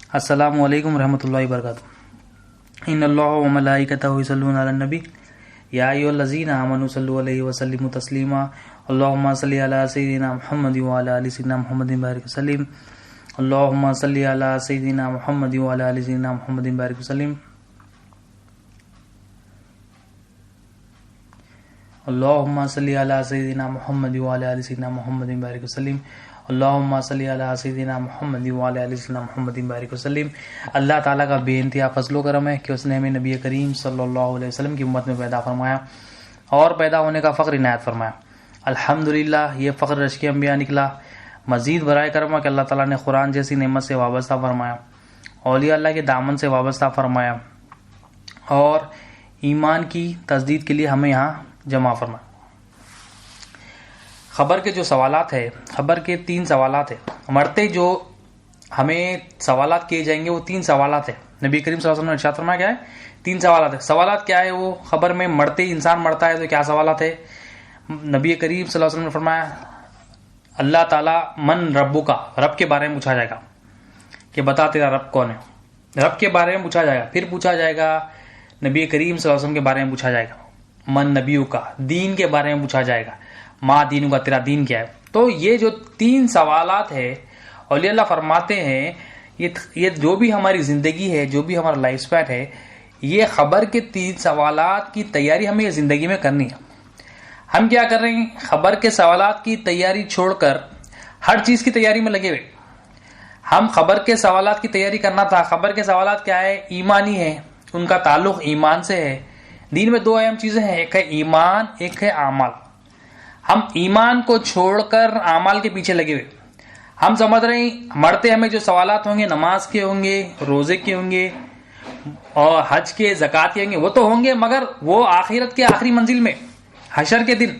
السلام علیکم ورحمۃ اللہ وبرکاتہ۔ ان اللہ و ملائکتہ یصلون علی النبی یا ایھا الذین آمنوا صلوا علیہ وسلموا تسلیما اللهم صل علی سیدنا محمد وعلی آل سیدنا محمد بارک وسلم اللهم صل علی سیدنا محمد وعلی آل سیدنا محمد بارک وسلم اللهم صل علی سیدنا محمد وعلی آل سیدنا محمد بارک وسلم اللهم صل علی سیدنا محمد وعلی آل سیدنا محمد بارک وسلم۔ اللہ تعالیٰ کا بے انتہا فضل و کرم ہے کہ اس نے ہمیں نبی کریم صلی اللہ علیہ وسلم کی امت میں پیدا فرمایا اور پیدا ہونے کا فخر عنایت فرمایا۔ الحمدللہ یہ فخر رشک انبیاء نکلا۔ مزید برائے کرم کہ اللہ تعالیٰ نے قرآن جیسی نعمت سے وابستہ فرمایا، اولیاء اللہ کے دامن سے وابستہ فرمایا اور ایمان کی تجدید کے لیے ہمیں یہاں جمع فرمایا۔ خبر کے جو سوالات ہے، خبر کے 3 سوالات ہیں۔ مرتے جو ہمیں سوالات کیے جائیں گے وہ 3 سوالات ہیں۔ نبی کریم صلی اللہ علیہ وسلم نے ارشاد فرمایا کیا ہے؟ 3 سوالات ہیں۔ سوالات کیا ہے؟ وہ خبر میں مرتے انسان مرتا ہے تو کیا سوالات ہے؟ نبی کریم صلی اللہ علیہ وسلم نے فرمایا اللہ تعالیٰ من ربو کا، رب کے بارے میں پوچھا جائے گا کہ بتا تیرا رب کون ہے، رب کے بارے میں پوچھا جائے گا۔ پھر پوچھا جائے گا نبی کریم صلی اللہ علیہ وسلم کے بارے میں پوچھا جائے گا، من نبیو کا، دین کے بارے میں پوچھا جائے گا، ماں دینوں کا، تیرا دین کیا ہے۔ تو یہ جو 3 سوالات ہے اولیاء اللہ فرماتے ہیں یہ جو بھی ہماری زندگی ہے، جو بھی ہمارا لائف سپین ہے، یہ خبر کے 3 سوالات کی تیاری ہمیں یہ زندگی میں کرنی ہے۔ ہم کیا کر رہے ہیں؟ خبر کے سوالات کی تیاری چھوڑ کر ہر چیز کی تیاری میں لگے ہوئے۔ ہم خبر کے سوالات کی تیاری کرنا تھا۔ خبر کے سوالات کیا ہے؟ ایمانی ہے، ان کا تعلق ایمان سے ہے۔ دین میں 2 اہم چیزیں ہیں، ایک ہے ایمان، ایک ہے اعمال۔ ہم ایمان کو چھوڑ کر اعمال کے پیچھے لگے ہوئے۔ ہم سمجھ رہے ہیں مرتے ہمیں جو سوالات ہوں گے نماز کے ہوں گے، روزے کے ہوں گے اور حج کے، زکوٰۃ کے ہوں گے، وہ تو ہوں گے، مگر وہ آخرت کے آخری منزل میں، حشر کے دن،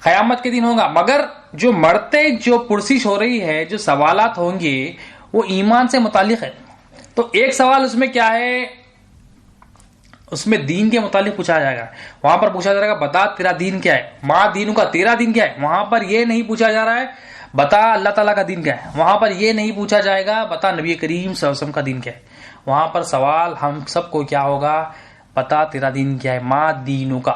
قیامت کے دن ہوگا۔ مگر جو مرتے جو پرسش ہو رہی ہے، جو سوالات ہوں گے وہ ایمان سے متعلق ہے۔ تو ایک سوال اس میں کیا ہے؟ اس میں دین کے متعلق پوچھا جائے گا۔ وہاں پر پوچھا جائے گا بتا تیرا دین کیا ہے، ماں دینوں کا، تیرا دین کیا ہے۔ وہاں پر یہ نہیں پوچھا جا رہا ہے بتا اللہ تعالیٰ کا دین کیا ہے۔ وہاں پر یہ نہیں پوچھا جائے گا بتا نبی کریم صلی اللہ علیہ وسلم کا دین کیا ہے۔ وہاں پر سوال ہم سب کو کیا ہوگا؟ بتا تیرا دین کیا ہے، ماں دینوں کا۔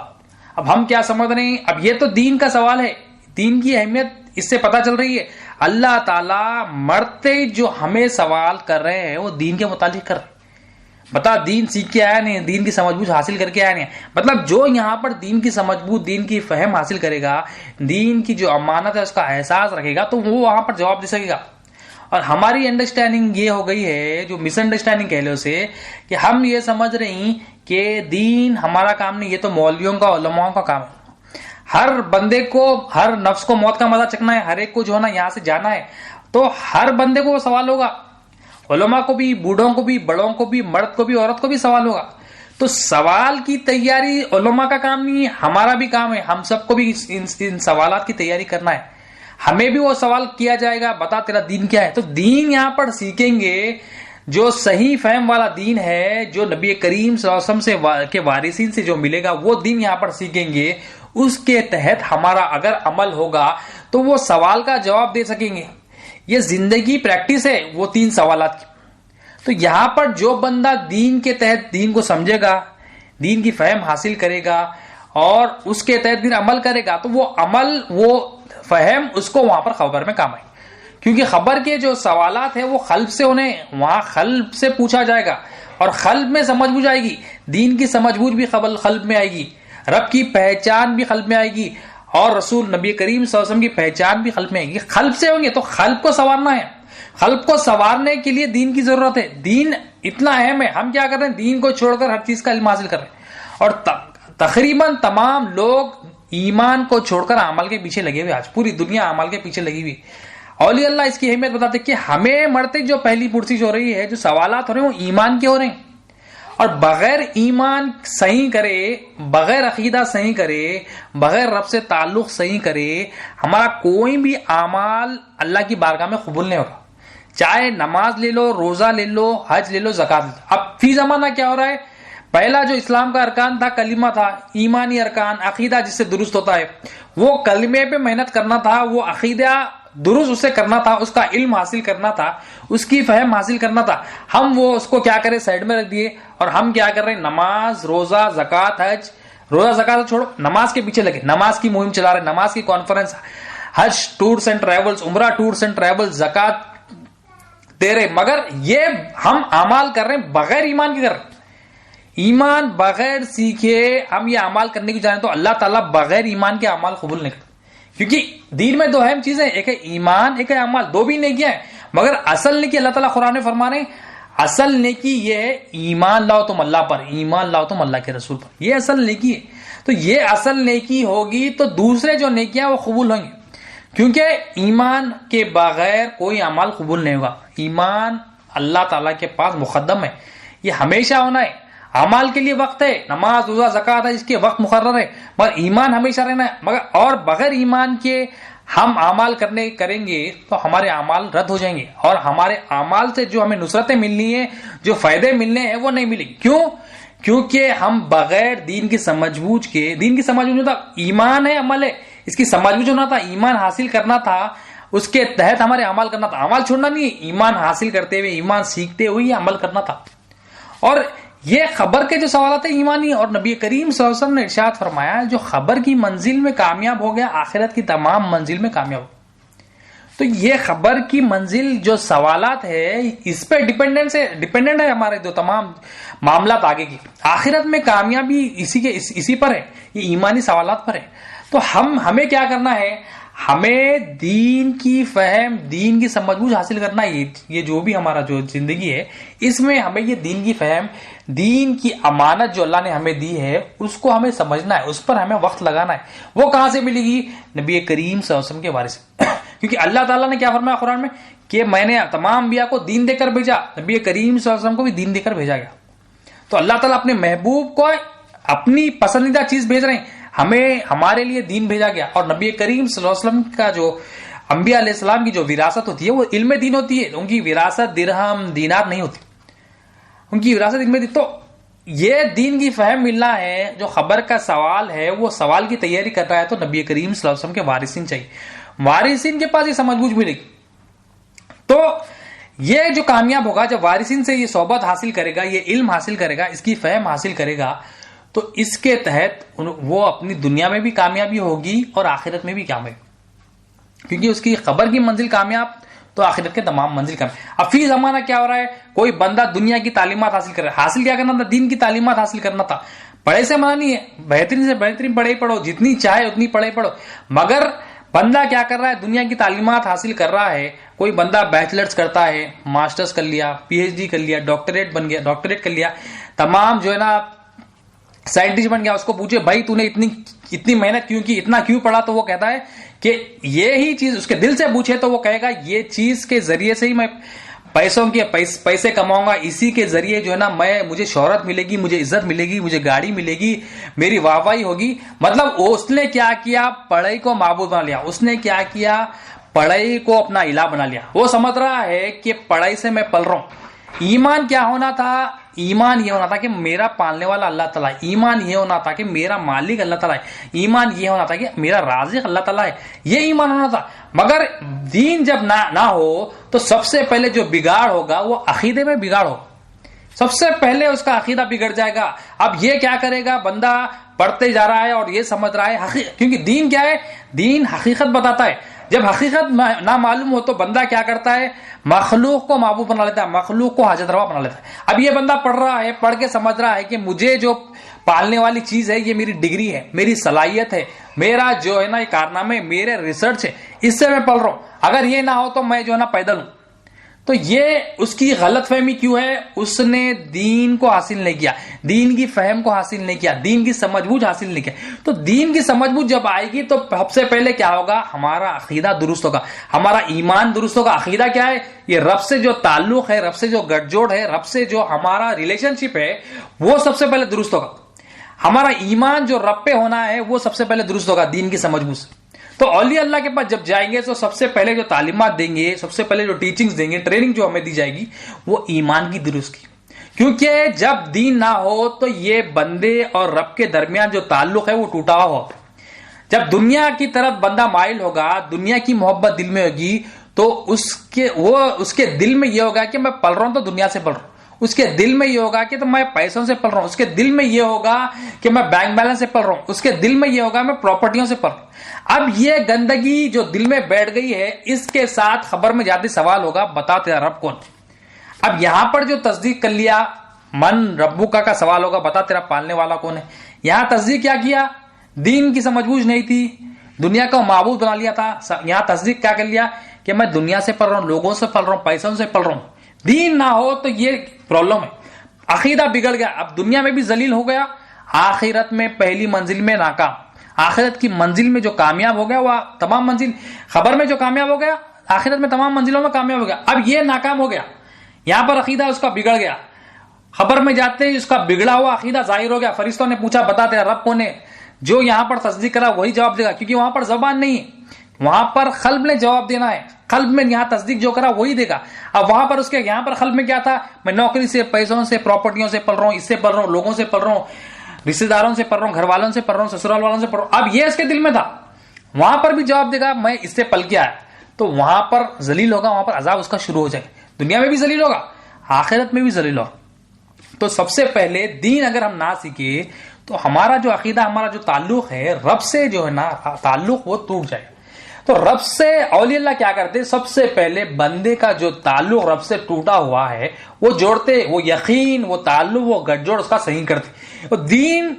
اب ہم کیا سمجھ رہے ہیں؟ اب یہ تو دین کا سوال ہے، دین کی اہمیت اس سے پتہ چل رہی ہے۔ اللہ تعالیٰ مرتے جو ہمیں سوال کر رہے ہیں وہ دین کے متعلق کر رہے ہیں۔ بتا دین سیکھ کے آیا نہیں، دین کی سمجھ بوجھ حاصل کر کے آیا نہیں۔ مطلب جو یہاں پر دین کی سمجھ بوجھ، دین کی فہم حاصل کرے گا، دین کی جو امانت ہے اس کا احساس رکھے گا تو وہ وہاں پر جواب دے سکے گا۔ اور ہماری انڈرسٹینڈنگ یہ ہو گئی ہے، جو مس انڈرسٹینڈنگ کہہ لو اسے، کہ ہم یہ سمجھ رہے ہیں کہ دین ہمارا کام نہیں، یہ تو مولویوں کا، علماؤں کا کام ہے۔ ہر بندے کو، ہر نفس کو موت کا مزہ چکھنا ہے، ہر ایک کو جو ہے نا یہاں سے جانا ہے، تو ہر بندے کو وہ سوال ہوگا، علماء کو بھی، بوڑھوں کو بھی، بڑوں کو بھی، مرد کو بھی، عورت کو بھی سوال ہوگا۔ تو سوال کی تیاری علماء کا کام نہیں ہے، ہمارا بھی کام ہے۔ ہم سب کو بھی ان سوالات کی تیاری کرنا ہے۔ ہمیں بھی وہ سوال کیا جائے گا بتا تیرا دین کیا ہے۔ تو دین یہاں پر سیکھیں گے جو صحیح فہم والا دین ہے، جو نبی کریم صلی اللہ علیہ وسلم کے وارثین سے جو ملے گا وہ دین یہاں پر سیکھیں گے۔ اس کے تحت ہمارا اگر عمل ہوگا تو وہ سوال کا جواب دے سکیں گے۔ یہ زندگی پریکٹس ہے وہ 3 سوالات کی۔ تو یہاں پر جو بندہ دین کے تحت دین کو سمجھے گا، دین کی فہم حاصل کرے گا اور اس کے تحت دین عمل کرے گا تو وہ عمل، وہ فہم اس کو وہاں پر خبر میں کام آئے۔ کیونکہ خبر کے جو سوالات ہیں وہ قلب سے، انہیں وہاں قلب سے پوچھا جائے گا اور قلب میں سمجھ بوجھ آئے گی، دین کی سمجھ بوجھ بھی قلب میں آئے گی، رب کی پہچان بھی قلب میں آئے گی اور رسول نبی کریم صلی اللہ علیہ وسلم کی پہچان بھی قلب میں آئے گی۔ قلب سے ہوں گے تو قلب کو سنوارنا ہے۔ قلب کو سنوارنے کے لیے دین کی ضرورت ہے۔ دین اتنا اہم ہے، ہم کیا کر رہے ہیں؟ دین کو چھوڑ کر ہر چیز کا علم حاصل کر رہے ہیں۔ اور تقریباً تمام لوگ ایمان کو چھوڑ کر عمل کے پیچھے لگے ہوئے، آج پوری دنیا عمل کے پیچھے لگی ہوئی۔ اولیاء اللہ اس کی اہمیت بتاتے کہ ہمیں مرتے جو پہلی پرسش ہو رہی ہے، جو سوالات ہو رہے ہیں وہ ایمان کے ہو رہے ہیں۔ اور بغیر ایمان صحیح کرے، بغیر عقیدہ صحیح کرے، بغیر رب سے تعلق صحیح کرے، ہمارا کوئی بھی اعمال اللہ کی بارگاہ میں قبول نہیں ہوگا۔ چاہے نماز لے لو، روزہ لے لو، حج لے لو، زکوٰۃ لے لو۔ اب فی زمانہ کیا ہو رہا ہے؟ پہلا جو اسلام کا ارکان تھا کلمہ تھا، ایمانی ارکان، عقیدہ جس سے درست ہوتا ہے، وہ کلمے پہ محنت کرنا تھا، وہ عقیدہ درست اسے کرنا تھا، اس کا علم حاصل کرنا تھا، اس کی فہم حاصل کرنا تھا، ہم وہ اس کو کیا کرے سائڈ میں رکھ دیے، اور ہم کیا کر رہے ہیں نماز، روزہ، زکات، حج، روزہ زکات چھوڑو، نماز کے پیچھے لگے، نماز کی مہم چلا رہے، نماز کی کانفرنس، حج ٹورز اینڈ ٹریولز، عمرہ ٹورز اینڈ ٹریولز، زکات دے رہے، مگر یہ ہم اعمال کر رہے ہیں بغیر ایمان کے کر رہے ہیں. ایمان بغیر سیکھے ہم یہ اعمال کرنے کی جانیں تو اللہ تعالیٰ بغیر ایمان کے اعمال قبول نہیں کرتے، کیونکہ دین میں دو اہم چیزیں، ایک ہے ایمان، ایک ہے اعمال، دو بھی نیکیاں ہیں، مگر اصل نیکی اللہ تعالیٰ قرآن میں فرما رہے ہیں اصل نیکی یہ ہے ایمان لاؤ تم اللہ پر، ایمان لاؤ تم اللہ کے رسول پر، یہ اصل نیکی ہے. تو یہ اصل نیکی ہوگی تو دوسرے جو نیکیاں وہ قبول ہوں گے، کیونکہ ایمان کے بغیر کوئی اعمال قبول نہیں ہوگا. ایمان اللہ تعالیٰ کے پاس مقدم ہے، یہ ہمیشہ ہونا ہے. اعمال کے لیے وقت ہے، نماز، روزہ، زکات ہے، اس کے وقت مقرر ہے، مگر ایمان ہمیشہ رہنا ہے. مگر اور بغیر ایمان کے ہم اعمال کریں گے تو ہمارے اعمال رد ہو جائیں گے، اور ہمارے اعمال سے جو ہمیں نصرتیں ملنی ہیں، جو فائدے ملنے ہیں، وہ نہیں ملیں گے. کیوں؟ کیونکہ ہم بغیر دین کی سمجھ بوجھ کے، دین کی سمجھ بوجھ ہوتا ایمان ہے، عمل ہے، اس کی سمجھ بوجھ ہونا تھا، ایمان حاصل کرنا تھا، اس کے تحت ہمارے اعمال کرنا تھا. اعمال چھوڑنا نہیں ہے، ایمان حاصل کرتے ہوئے، ایمان سیکھتے ہوئے یہ عمل کرنا تھا. اور یہ خبر کے جو سوالات ہیں ایمانی، اور نبی کریم صلی اللہ علیہ وسلم نے ارشاد فرمایا جو خبر کی منزل میں کامیاب ہو گیا آخرت کی تمام منزل میں کامیاب ہو. تو یہ خبر کی منزل جو سوالات ہے اس پہ ڈیپینڈنٹ ہے ہمارے جو تمام معاملات آگے کی. آخرت میں کامیابی اسی پر ہے، یہ ایمانی سوالات پر ہے. تو ہمیں کیا کرنا ہے، ہمیں دین کی فہم، دین کی سمجھ بوجھ حاصل کرنا ہے. یہ جو بھی ہمارا جو زندگی ہے اس میں ہمیں یہ دین کی فہم، دین کی امانت جو اللہ نے ہمیں دی ہے اس کو ہمیں سمجھنا ہے، اس پر ہمیں وقت لگانا ہے. وہ کہاں سے ملے گی؟ نبی کریم صلی اللہ علیہ وسلم کے وارث سے. کیونکہ اللہ تعالیٰ نے کیا فرمایا قرآن میں کہ میں نے تمام انبیاء کو دین دے کر بھیجا، نبی کریم صلی اللہ علیہ وسلم کو بھی دین دے کر بھیجا گیا. تو اللہ تعالیٰ اپنے محبوب کو اپنی پسندیدہ چیز بھیج رہے ہیں، ہمیں ہمارے لیے دین بھیجا گیا. اور نبی کریم صلی اللہ علیہ وسلم کا جو انبیاء علیہ السلام کی جو وراثت ہوتی ہے وہ علم دین ہوتی ہے، ان کی وراثت درہم دینار نہیں ہوتی، ان کی وراثت علم دین. تو یہ دین کی فہم ملنا ہے، جو خبر کا سوال ہے وہ سوال کی تیاری کر رہا ہے تو نبی کریم صلی اللہ علیہ وسلم کے وارثین چاہیے، وارثین کے پاس یہ سمجھ بوجھ ملے گی. تو یہ جو کامیاب ہوگا جب وارثین سے یہ صحبت حاصل کرے گا، یہ علم حاصل کرے گا، اس کی فہم حاصل کرے گا، تو اس کے تحت وہ اپنی دنیا میں بھی کامیابی ہوگی اور آخرت میں بھی کامیابی، کیونکہ اس کی خبر کی منزل کامیاب تو آخرت کے تمام منزل کامیاب. اب فی زمانہ کیا ہو رہا ہے، کوئی بندہ دنیا کی تعلیمات حاصل کر رہا ہے، حاصل کیا کرنا تھا؟ دین کی تعلیمات حاصل کرنا تھا. پڑھے سے منع نہیں ہے، بہترین سے بہترین پڑھے پڑھو، جتنی چاہے اتنی پڑھے پڑھو، مگر بندہ کیا کر رہا ہے؟ دنیا کی تعلیمات حاصل کر رہا ہے. کوئی بندہ بیچلرز کرتا ہے، ماسٹرز کر لیا، پی ایچ ڈی کر لیا، ڈاکٹریٹ کر لیا، تمام جو ہے نا سائنٹسٹ بن گیا. اس کو پوچھے بھائی تو نے اتنی محنت کیوں کی، اتنا کیوں پڑھا؟ تو وہ کہتا ہے کہ یہی چیز، اس کے دل سے پوچھے تو وہ کہے گا یہ چیز کے ذریعے سے ہی میں پیسے کماؤں گا، اسی کے ذریعے جو ہے نا مجھے شہرت ملے گی، مجھے عزت ملے گی، مجھے گاڑی ملے گی، میری واہواہی ہوگی. مطلب اس نے کیا کیا؟ پڑھائی کو معبود بنا لیا. اس نے کیا کیا؟ پڑھائی کو اپنا الہ بنا لیا. وہ سمجھ رہا ہے کہ پڑھائی سے میں پل رہا ہوں. ایمان کیا ہونا تھا؟ ایمان یہ ہونا تھا کہ میرا پالنے والا اللہ تعالیٰ ہے. ایمان یہ ہونا تھا کہ میرا مالک اللہ تعالیٰ ہے. ایمان یہ ہونا تھا کہ میرا رازق اللہ تعالیٰ ہے. یہ ایمان ہونا تھا. مگر دین جب نہ ہو تو سب سے پہلے جو بگاڑ ہوگا وہ عقیدے میں بگاڑ ہوگا. سب سے پہلے اس کا عقیدہ بگڑ جائے گا. اب یہ کیا کرے گا؟ بندہ پڑھتے جا رہا ہے اور یہ سمجھ رہا ہے کیونکہ دین کیا ہے؟ دین حقیقت بتاتا ہے. جب حقیقت نہ معلوم ہو تو بندہ کیا کرتا ہے؟ مخلوق کو معبود بنا لیتا ہے، مخلوق کو حاجت روا بنا لیتا ہے. اب یہ بندہ پڑھ رہا ہے، پڑھ کے سمجھ رہا ہے کہ مجھے جو پالنے والی چیز ہے یہ میری ڈگری ہے، میری صلاحیت ہے، میرا جو ہے نا یہ کارنامے، میرے ریسرچ ہے، اس سے میں پڑھ رہا ہوں. اگر یہ نہ ہو تو میں جو ہے نا پیدل ہوں. تو یہ اس کی غلط فہمی کیوں ہے؟ اس نے دین کو حاصل نہیں کیا، دین کی فہم کو حاصل نہیں کیا، دین کی سمجھ بوجھ حاصل نہیں کیا. تو دین کی سمجھ بوجھ جب آئے گی تو سب سے پہلے کیا ہوگا؟ ہمارا عقیدہ درست ہوگا، ہمارا ایمان درست ہوگا. عقیدہ کیا ہے؟ یہ رب سے جو تعلق ہے، رب سے جو گٹھ جوڑ ہے، رب سے جو ہمارا ریلیشن شپ ہے وہ سب سے پہلے درست ہوگا. ہمارا ایمان جو رب پہ ہونا ہے وہ سب سے پہلے درست ہوگا دین کی سمجھ بوجھ سے. تو اولیاء اللہ کے پاس جب جائیں گے تو سب سے پہلے جو تعلیمات دیں گے، سب سے پہلے جو ٹیچنگز دیں گے، ٹریننگ جو ہمیں دی جائے گی وہ ایمان کی درست کی. کیونکہ جب دین نہ ہو تو یہ بندے اور رب کے درمیان جو تعلق ہے وہ ٹوٹا ہوا ہو. جب دنیا کی طرف بندہ مائل ہوگا, دنیا کی محبت دل میں ہوگی, تو اس کے دل میں یہ ہوگا کہ میں پل رہا ہوں تو دنیا سے پل رہا ہوں, اس کے دل میں یہ ہوگا کہ تو میں پیسوں سے پل رہا ہوں, اس کے دل میں یہ ہوگا کہ میں بینک بیلنس سے پل رہا ہوں, اس کے دل میں یہ ہوگا میں پراپرٹیوں سے پل رہا ہوں. اب یہ گندگی جو دل میں بیٹھ گئی ہے, اس کے ساتھ خبر میں جاتے سوال ہوگا بتا تیرا رب کون. اب یہاں پر جو تصدیق کر لیا من ربو کا سوال ہوگا بتا تیرا پالنے والا کون ہے. یہاں تصدیق کیا کیا, دین کی سمجھ بوجھ نہیں تھی, دنیا کا معبود بنا لیا تھا. یہاں تصدیق کیا کر لیا کہ میں دنیا سے پل رہا ہوں, لوگوں سے پل رہا ہوں, پیسوں سے پل رہا ہوں. دین نہ ہو تو یہ پرابلم ہے. عقیدہ بگڑ گیا, اب دنیا میں بھی ذلیل ہو گیا, آخرت میں پہلی منزل میں ناکام. آخرت کی منزل میں جو کامیاب ہو گیا وہ تمام منزل, خبر میں جو کامیاب ہو گیا آخرت میں تمام منزلوں میں کامیاب ہو گیا. اب یہ ناکام ہو گیا, یہاں پر عقیدہ اس کا بگڑ گیا, خبر میں جاتے ہی اس کا بگڑا ہوا عقیدہ ظاہر ہو گیا. فرشتوں نے پوچھا بتا تیرا رب کون ہے, جو یہاں پر تصدیق کرا وہی جواب دے گا, کیونکہ وہاں پر زبان نہیں ہے, وہاں پر قلب نے جواب دینا ہے. قلب میں یہاں تصدیق جو کرا وہی دے گا. اب وہاں پر اس کے یہاں پر قلب میں کیا تھا, میں نوکری سے, پیسوں سے, پراپرٹیوں سے پل رہا ہوں, اس سے پل رہا ہوں, لوگوں سے پل رہا ہوں, رشتے داروں سے پل رہا ہوں, گھر والوں سے پل رہا ہوں, سسرال والوں سے پل رہا ہوں. اب یہ اس کے دل میں تھا, وہاں پر بھی جواب دے گا میں اس سے پل کے آیا, تو وہاں پر ذلیل ہوگا, وہاں پر عذاب اس کا شروع ہو جائے. دنیا میں بھی ذلیل ہوگا, آخرت میں بھی ذلیل ہوگا. تو سب سے پہلے دین اگر ہم نہ سیکھے تو ہمارا جو عقیدہ, ہمارا جو تعلق ہے رب سے, جو ہے نا تعلق, وہ ٹوٹ جائے. تو رب سے اولیاء اللہ کیا کرتے, سب سے پہلے بندے کا جو تعلق رب سے ٹوٹا ہوا ہے وہ جوڑتے, وہ یقین, وہ تعلق, وہ گٹھ جوڑ اس کا صحیح کرتے. اور دین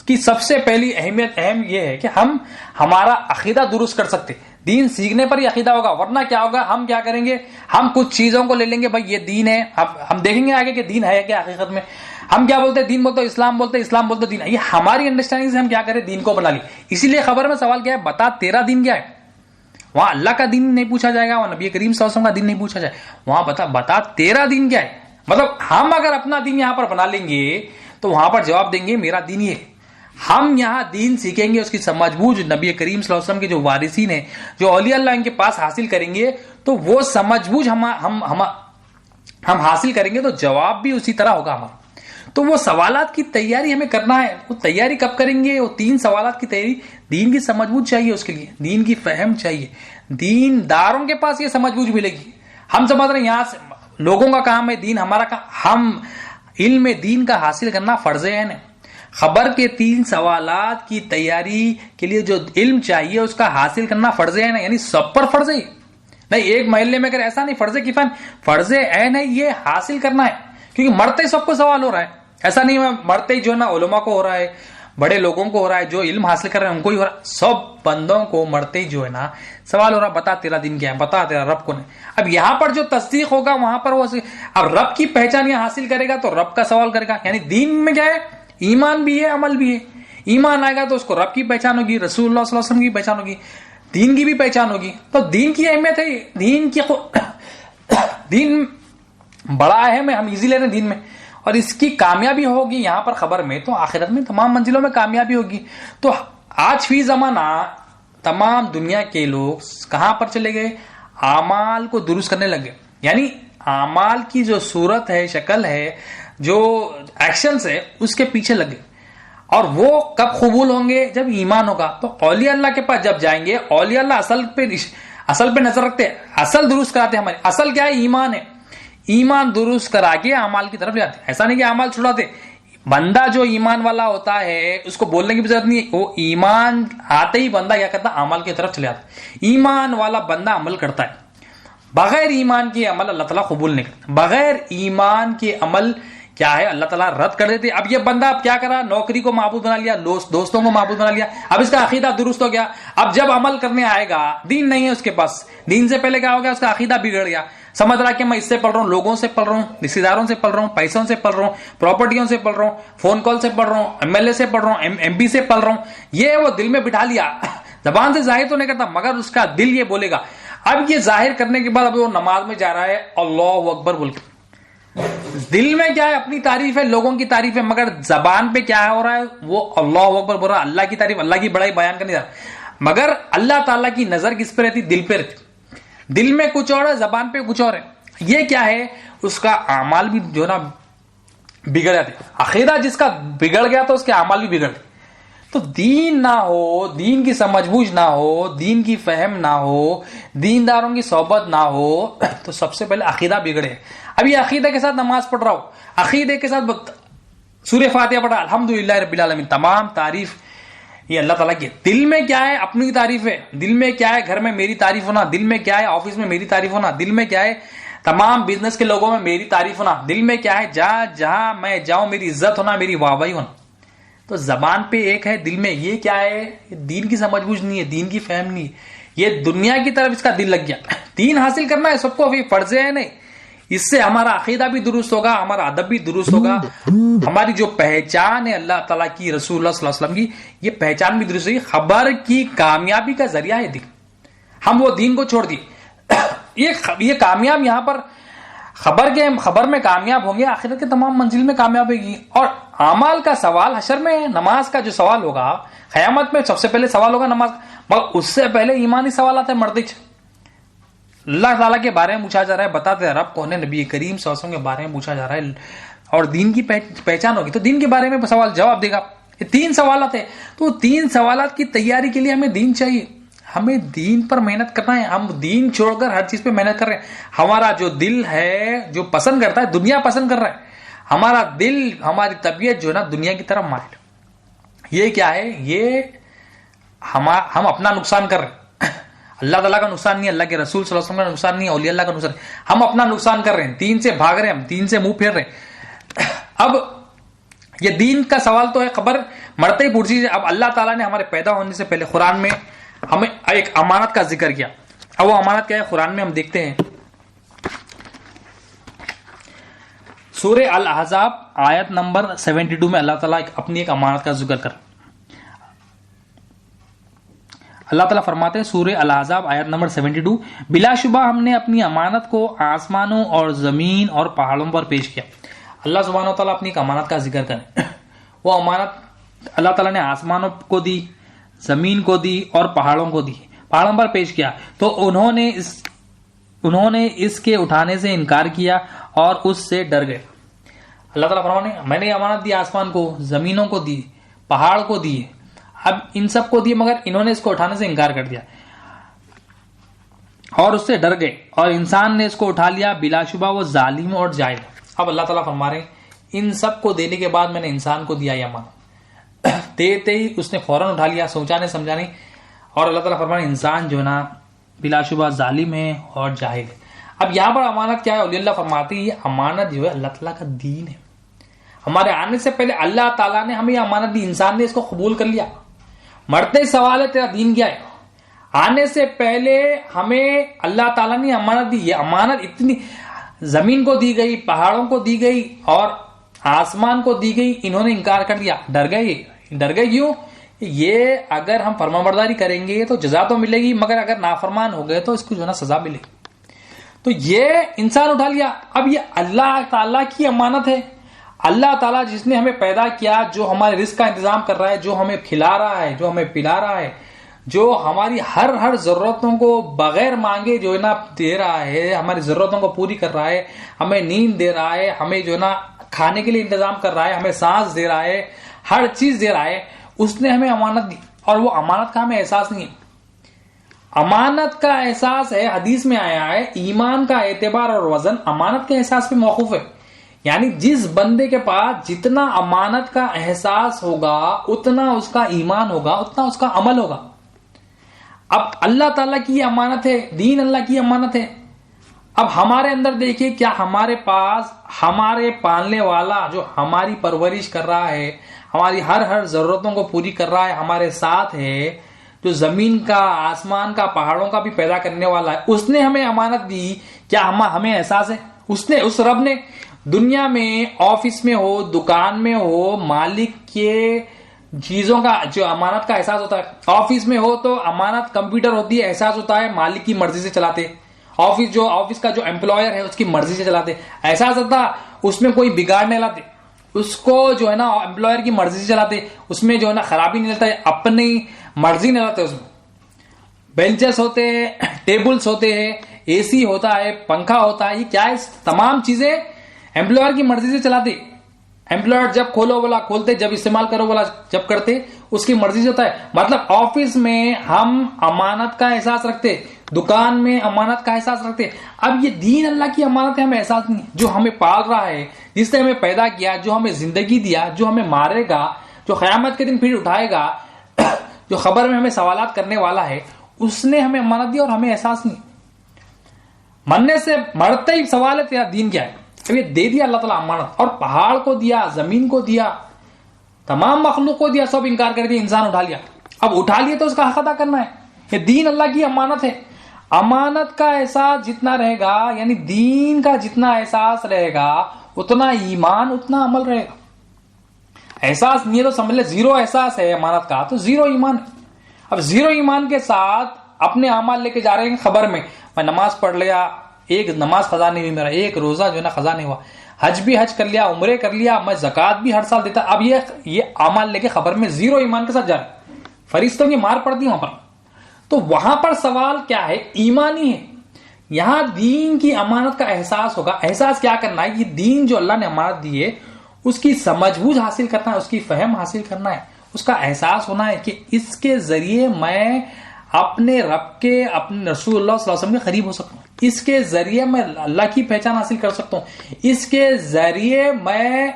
کی سب سے پہلی اہم یہ ہے کہ ہم ہمارا عقیدہ درست کر سکتے. دین سیکھنے پر ہی عقیدہ ہوگا, ورنہ کیا ہوگا, ہم کیا کریں گے, ہم کچھ چیزوں کو لے لیں گے, بھائی یہ دین ہے. اب ہم دیکھیں گے آگے کہ دین ہے کیا حقیقت میں. ہم کیا بولتے ہیں, دین بولتے اسلام بولتے, اسلام بولتے دین. یہ ہماری انڈرسٹینڈنگ سے ہم کیا کریں, دین کو بنا لی. اسی لیے خبر میں سوال کیا ہے, بتا تیرا دین کیا ہے. وہاں اللہ کا دین نہیں پوچھا جائے گا, وہاں نبی کریم صلی اللہ علیہ وسلم کا دین نہیں پوچھا جائے, وہاں بتا تیرا دین کیا ہے. مطلب ہم اگر اپنا دین یہاں پر بنا لیں گے تو وہاں پر جواب دیں گے میرا دین یہ. ہم یہاں دین سیکھیں گے, اس کی سمجھ بوجھ نبی کریم صلی اللہ علیہ وسلم کے جو وارثین ہیں, جو اولیاء اللہ ان کے پاس حاصل کریں گے, تو وہ سمجھ بوجھ ہم حاصل کریں گے, تو جواب بھی اسی طرح ہوگا ہمارا. تو وہ سوالات کی تیاری ہمیں کرنا ہے. وہ تیاری کب کریں گے, وہ 3 سوالات کی تیاری. دین کی سمجھ بوجھ چاہیے, اس کے لیے دین کی فہم چاہیے. دین داروں کے پاس یہ سمجھ بوجھ ملے گی. ہم سمجھ رہے ہیں یہاں سے لوگوں کا کام ہے دین, ہمارا کام, ہم علم دین کا حاصل کرنا فرض ہے. خبر کے 3 سوالات کی تیاری کے لیے جو علم چاہیے اس کا حاصل کرنا فرض ہے. یعنی سب پر فرض ہے نہیں, ایک محلے میں اگر ایسا نہیں, فرض کفایہ, فرض عین ہے, یہ حاصل کرنا ہے. کیونکہ مرتے سب کو سوال ہو رہا ہے, ایسا نہیں ہے مرتے ہی جو ہے نا علماء کو ہو رہا ہے, بڑے لوگوں کو ہو رہا ہے, جو علم حاصل کر رہے ہیں ان کو ہی ہو رہا ہے. سب بندوں کو مرتے ہی جو ہے نا سوال ہو رہا, بتا تیرا دین کیا ہے, بتا تیرا رب کون ہے. اب یہاں پر جو تصدیق ہوگا وہاں پر وہ, اب رب کی پہچان یہاں حاصل کرے گا تو رب کا سوال کرے گا. یعنی دین میں کیا ہے, ایمان بھی ہے, عمل بھی ہے. ایمان آئے گا تو اس کو رب کی پہچان ہوگی, رسول اللہ صلی اللہ علیہ وسلم کی پہچان ہوگی, دین کی بھی پہچان ہوگی. تو دین کی اہمیت ہے, دین بڑا اہم ہے, ہم ایزی لے رہے ہیں دین میں, اور اس کی کامیابی ہوگی یہاں پر خبر میں, تو آخرت میں تمام منزلوں میں کامیابی ہوگی. تو آج فی زمانہ تمام دنیا کے لوگ کہاں پر چلے گئے, اعمال کو درست کرنے لگے. یعنی اعمال کی جو صورت ہے, شکل ہے, جو ایکشنز ہے, اس کے پیچھے لگے. اور وہ کب قبول ہوں گے, جب ایمان ہوگا. تو اولیاء اللہ کے پاس جب جائیں گے, اولیاء اللہ اصل پہ نظر رکھتے ہیں, اصل درست کراتے ہیں. ہمارے اصل کیا ہے, ایمان ہے. ایمان درست کرا کے اعمال کی طرف جاتے. ایسا نہیں کہ اعمال چھڑاتے. بندہ جو ایمان والا ہوتا ہے اس کو بولنے کی ضرورت نہیں ہے, وہ ایمان آتے ہی بندہ کیا کرتا ہے, اعمال کی طرف چلے جاتا ہے. ایمان والا بندہ عمل کرتا ہے. بغیر ایمان کے عمل اللہ تعالیٰ قبول نہیں کرتا. بغیر ایمان کے عمل کیا ہے, اللہ تعالیٰ رد کر دیتے. اب یہ بندہ اب کیا کرا, نوکری کو معبود بنا لیا, دوستوں کو معبود بنا لیا, اب اس کا عقیدہ درست ہو گیا. اب جب عمل کرنے آئے گا, دین نہیں ہے اس کے پاس, دین سے پہلے کیا ہو گیا, اس کا عقیدہ بگڑ گیا. سمجھ رہا کہ میں اس سے پڑھ رہا ہوں, لوگوں سے پڑھ رہا ہوں, رشتے داروں سے پڑھ رہا ہوں, پیسوں سے پڑھ رہا ہوں, پراپرٹیوں سے پڑھ رہا ہوں, فون کال سے پڑھ رہا ہوں, MLA سے پڑھ رہا ہوں, MP سے پڑھ رہا ہوں. یہ وہ دل میں بٹھا لیا, زبان سے ظاہر تو نہیں کرتا مگر اس کا دل یہ بولے گا. اب یہ ظاہر کرنے کے بعد اب وہ نماز میں جا رہا ہے اللہ اکبر بول کے, دل میں کیا ہے, اپنی تعریف ہے, لوگوں کی تعریف ہے, مگر زبان پہ کیا ہو رہا ہے, وہ اللہ اکبر بول رہا ہے, اللہ کی تعریف, اللہ کی بڑائی بیان کرنے جا رہا ہے. مگر اللہ تعالیٰ کی نظر کس پہ رہتی, دل پہ رہتی. دل میں کچھ اور ہے, زبان پہ کچھ اور ہے. یہ کیا ہے, اس کا اعمال بھی جو نا بگڑ جاتے. عقیدہ جس کا بگڑ گیا تو اس کے اعمال بھی بگڑ گئے. تو دین نہ ہو، دین کی سمجھ بوجھ نہ ہو، دین کی فہم نہ ہو، دینداروں کی صحبت نہ ہو، تو سب سے پہلے عقیدہ بگڑے. اب یہ عقیدہ کے ساتھ نماز پڑھ رہا ہو، عقیدے کے ساتھ سورہ فاتحہ پڑھا، الحمدللہ رب العالمین، تمام تعریف یہ اللہ تعالیٰ کی. دل میں کیا ہے؟ اپنی تعریف ہے. دل میں کیا ہے؟ گھر میں میری تعریف ہونا. دل میں کیا ہے؟ آفس میں میری تعریف ہونا. دل میں کیا ہے؟ تمام بزنس کے لوگوں میں میری تعریف ہونا. دل میں کیا ہے؟ جہاں میں جاؤں میری عزت ہونا، میری واہواہی ہونا. تو زبان پہ ایک ہے، دل میں یہ کیا ہے؟ دین کی سمجھ بوجھ نہیں ہے، دین کی فہم نہیں ہے، یہ دنیا کی طرف اس کا دل لگ گیا. دین حاصل کرنا ہے سب کو، ابھی فرض ہے نہیں. اس سے ہمارا عقیدہ بھی درست ہوگا، ہمارا ادب بھی درست ہوگا، ہماری جو پہچان ہے اللہ تعالیٰ کی، رسول اللہ صلی اللہ علیہ وسلم کی، یہ پہچان بھی درست ہوگی. خبر کی کامیابی کا ذریعہ ہے دین. ہم وہ دین کو چھوڑ دیے. یہ کامیاب یہاں پر خبر میں کامیاب ہوں گے، آخرت کے تمام منزل میں کامیاب ہوگی. اور اعمال کا سوال حشر میں ہے. نماز کا جو سوال ہوگا قیامت میں، سب سے پہلے سوال ہوگا نماز، مگر اس سے پہلے ایمانی سوالات ہیں. مردچ اللہ تعالیٰ کے بارے میں پوچھا جا رہا ہے، بتاتے ہیں رب کون ہے، نبی کریم صلی اللہ علیہ وسلم کے بارے میں پوچھا جا رہا ہے، اور دین کی پہچان ہوگی تو دین کے بارے میں سوال جواب دے گا. یہ 3 سوالات ہیں. تو 3 سوالات کی تیاری کے لیے ہمیں دین چاہیے، ہمیں دین پر محنت کرنا ہے. ہم دین چھوڑ کر ہر چیز پہ محنت کر رہے ہیں. ہمارا جو دل ہے جو پسند کرتا ہے، دنیا پسند کر رہا ہے. ہمارا دل، ہماری طبیعت جو ہے نا دنیا کی طرف مائل. یہ کیا ہے؟ یہ ہم اپنا نقصان کر رہے ہیں. اللہ تعالیٰ کا نقصان نہیں، اللہ کے رسول صلی اللہ علیہ وسلم کا نقصان نہیں، اولیاء اللہ کا نقصان. ہم اپنا نقصان کر رہے ہیں، دین سے بھاگ رہے ہیں، ہم دین سے منہ پھیر رہے ہیں. اب یہ دین کا سوال تو ہے، خبر مرتے ہی پوچھی. اب اللہ تعالیٰ نے ہمارے پیدا ہونے سے پہلے قرآن میں ہمیں ایک امانت کا ذکر کیا. اب وہ امانت کیا ہے قرآن میں ہم دیکھتے ہیں. سورہ الاحزاب آیت نمبر 72 میں اللہ تعالیٰ اپنی ایک امانت کا ذکر کر. اللہ تعالیٰ فرماتے ہیں سورہ الاحزاب آیت نمبر 72، بلا شبہ ہم نے اپنی امانت کو آسمانوں اور زمین اور پہاڑوں پر پیش کیا. اللہ سبحانہ و تعالیٰ اپنی ایک امانت کا ذکر کریں. وہ امانت اللہ تعالیٰ نے آسمانوں کو دی، زمین کو دی اور پہاڑوں کو دی، پہاڑوں پر پیش کیا. تو انہوں نے اس کے اٹھانے سے انکار کیا اور اس سے ڈر گئے. اللہ تعالیٰ فرماتے ہیں میں نے امانت دی، آسمان کو، زمینوں کو دی، پہاڑ کو دی، اب ان سب کو دیے، مگر انہوں نے اس کو اٹھانے سے انکار کر دیا اور اس سے ڈر گئے، اور انسان نے اس کو اٹھا لیا، بلا شبہ وہ ظالم اور جاہل. اب اللہ تعالیٰ فرما رہے ہیں ان سب کو دینے کے بعد میں نے انسان کو دیا یہ امانت. دیتے ہی اس نے فوراً اٹھا لیا، سوچا نہیں سمجھا نہیں. اور اللہ تعالیٰ فرما رہے ہیں انسان جو ہے نا بلا شبہ ظالم ہے اور جاہل ہے. اب یہاں پر امانت کیا ہے؟ اولیاء اللہ فرماتے ہیں یہ امانت جو ہے اللہ تعالیٰ کا دین ہے. ہمارے آنے سے پہلے اللہ تعالیٰ نے ہمیں یہ امانت دی، انسان نے اس کو قبول کر لیا. مرتے سوال ہے تیرا دین کیا ہے؟ آنے سے پہلے ہمیں اللہ تعالیٰ نے امانت دی. یہ امانت اتنی زمین کو دی گئی، پہاڑوں کو دی گئی اور آسمان کو دی گئی، انہوں نے انکار کر دیا، ڈر گئے. کیوں؟ یہ اگر ہم فرمانبرداری کریں گے تو جزا تو ملے گی، مگر اگر نافرمان ہو گئے تو اس کو جو ہے نا سزا ملے گی. تو یہ انسان اٹھا لیا. اب یہ اللہ تعالیٰ کی امانت ہے. اللہ تعالیٰ جس نے ہمیں پیدا کیا، جو ہمارے رزق کا انتظام کر رہا ہے، جو ہمیں کھلا رہا ہے، جو ہمیں پلا رہا ہے، جو ہماری ہر ضرورتوں کو بغیر مانگے جو ہے نا دے رہا ہے، ہماری ضرورتوں کو پوری کر رہا ہے، ہمیں نیند دے رہا ہے، ہمیں جو ہے نا کھانے کے لیے انتظام کر رہا ہے، ہمیں سانس دے رہا ہے، ہر چیز دے رہا ہے. اس نے ہمیں امانت دی اور وہ امانت کا ہمیں احساس نہیں ہے. امانت کا احساس ہے، حدیث میں آیا ہے ایمان کا اعتبار اور وزن امانت کے احساس پہ موقوف ہے. یعنی جس بندے کے پاس جتنا امانت کا احساس ہوگا اتنا اس کا ایمان ہوگا، اتنا اس کا عمل ہوگا. اب اللہ تعالیٰ کی یہ امانت ہے، دین اللہ کی امانت ہے. اب ہمارے اندر دیکھیے کیا ہمارے پاس ہمارے پالنے والا جو ہماری پرورش کر رہا ہے، ہماری ہر ضرورتوں کو پوری کر رہا ہے، ہمارے ساتھ ہے، جو زمین کا، آسمان کا، پہاڑوں کا بھی پیدا کرنے والا ہے، اس نے ہمیں امانت دی. کیا ہمیں احساس ہے؟ اس رب نے دنیا میں، آفس میں ہو، دکان میں ہو، مالک کے چیزوں کا جو امانت کا احساس ہوتا ہے. آفس میں ہو تو امانت کمپیوٹر ہوتی ہے، احساس ہوتا ہے مالک کی مرضی سے چلاتے. آفس کا جو امپلائر ہے اس کی مرضی سے چلاتے، احساس ہوتا اس میں کوئی بگاڑ نہیں لاتے، اس کو جو ہے نا امپلائر کی مرضی سے چلاتے، اس میں جو ہے نا خرابی نہیں لاتا، اپنی مرضی نہیں لاتے. اس میں بینچز ہوتے ہیں، ٹیبلز ہوتے ہیں، اے سی ہوتا ہے، پنکھا ہوتا ہے، یہ کیا ہے؟ تمام چیزیں امپلائر کی مرضی سے چلاتے. امپلائر جب کھولو بولا کھولتے، جب استعمال کرو بولا جب کرتے. اس کی مرضی سے ہوتا ہے. مطلب آفس میں ہم امانت کا احساس رکھتے, دکان میں امانت کا احساس رکھتے. اب یہ دین اللہ کی امانت ہے, ہمیں احساس نہیں, جو ہمیں پال رہا ہے, جس نے ہمیں پیدا کیا, جو ہمیں زندگی دیا, جو ہمیں مارے گا, جو قیامت کے دن پھر اٹھائے گا, جو خبر میں ہمیں سوالات کرنے والا ہے, اس نے ہمیں امانت دیا اور ہمیں احساس نہیں. مرنے سے مرتے ہی سوال ہے تیرا دین کیا ہے. اب یہ دے دیا اللہ تعالیٰ امانت, اور پہاڑ کو دیا, زمین کو دیا, تمام مخلوق کو دیا, سب انکار کر دیا, انسان اٹھا لیا. اب اٹھا لیا تو اس کا حق ادا کرنا ہے. یہ دین اللہ کی امانت ہے. امانت کا احساس جتنا رہے گا, یعنی دین کا جتنا احساس رہے گا, اتنا ایمان, اتنا عمل رہے گا. احساس نہیں ہے تو سمجھ لے زیرو احساس ہے امانت کا, تو زیرو ایمان ہے. اب زیرو ایمان کے ساتھ اپنے اعمال لے کے جا رہے ہیں خبر میں نماز پڑھ لیا, ایک نماز قضا نہیں ہوئی, میرا ایک روزہ جو ہے نا قضا نہیں ہوا, حج بھی حج کر لیا, عمرے کر لیا, میں زکات بھی ہر سال دیتا. اب یہ اعمال لے کے خبر میں زیرو ایمان کے ساتھ جا رہے, فرشتوں کی مار پڑتی وہاں پر. تو وہاں پر سوال کیا ہے, ایمانی ہے. یہاں دین کی امانت کا احساس ہوگا. احساس کیا کرنا ہے, یہ دین جو اللہ نے امانت دی ہے اس کی سمجھ بوجھ حاصل کرنا ہے, اس کی فہم حاصل کرنا ہے, اس کا احساس ہونا ہے کہ اس کے ذریعے میں اپنے رب کے, اپنے رسول اللہ صلی اللہ علیہ وسلم کے قریب ہو سکتا ہوں, اس کے ذریعے میں اللہ کی پہچان حاصل کر سکتا ہوں, اس کے ذریعے میں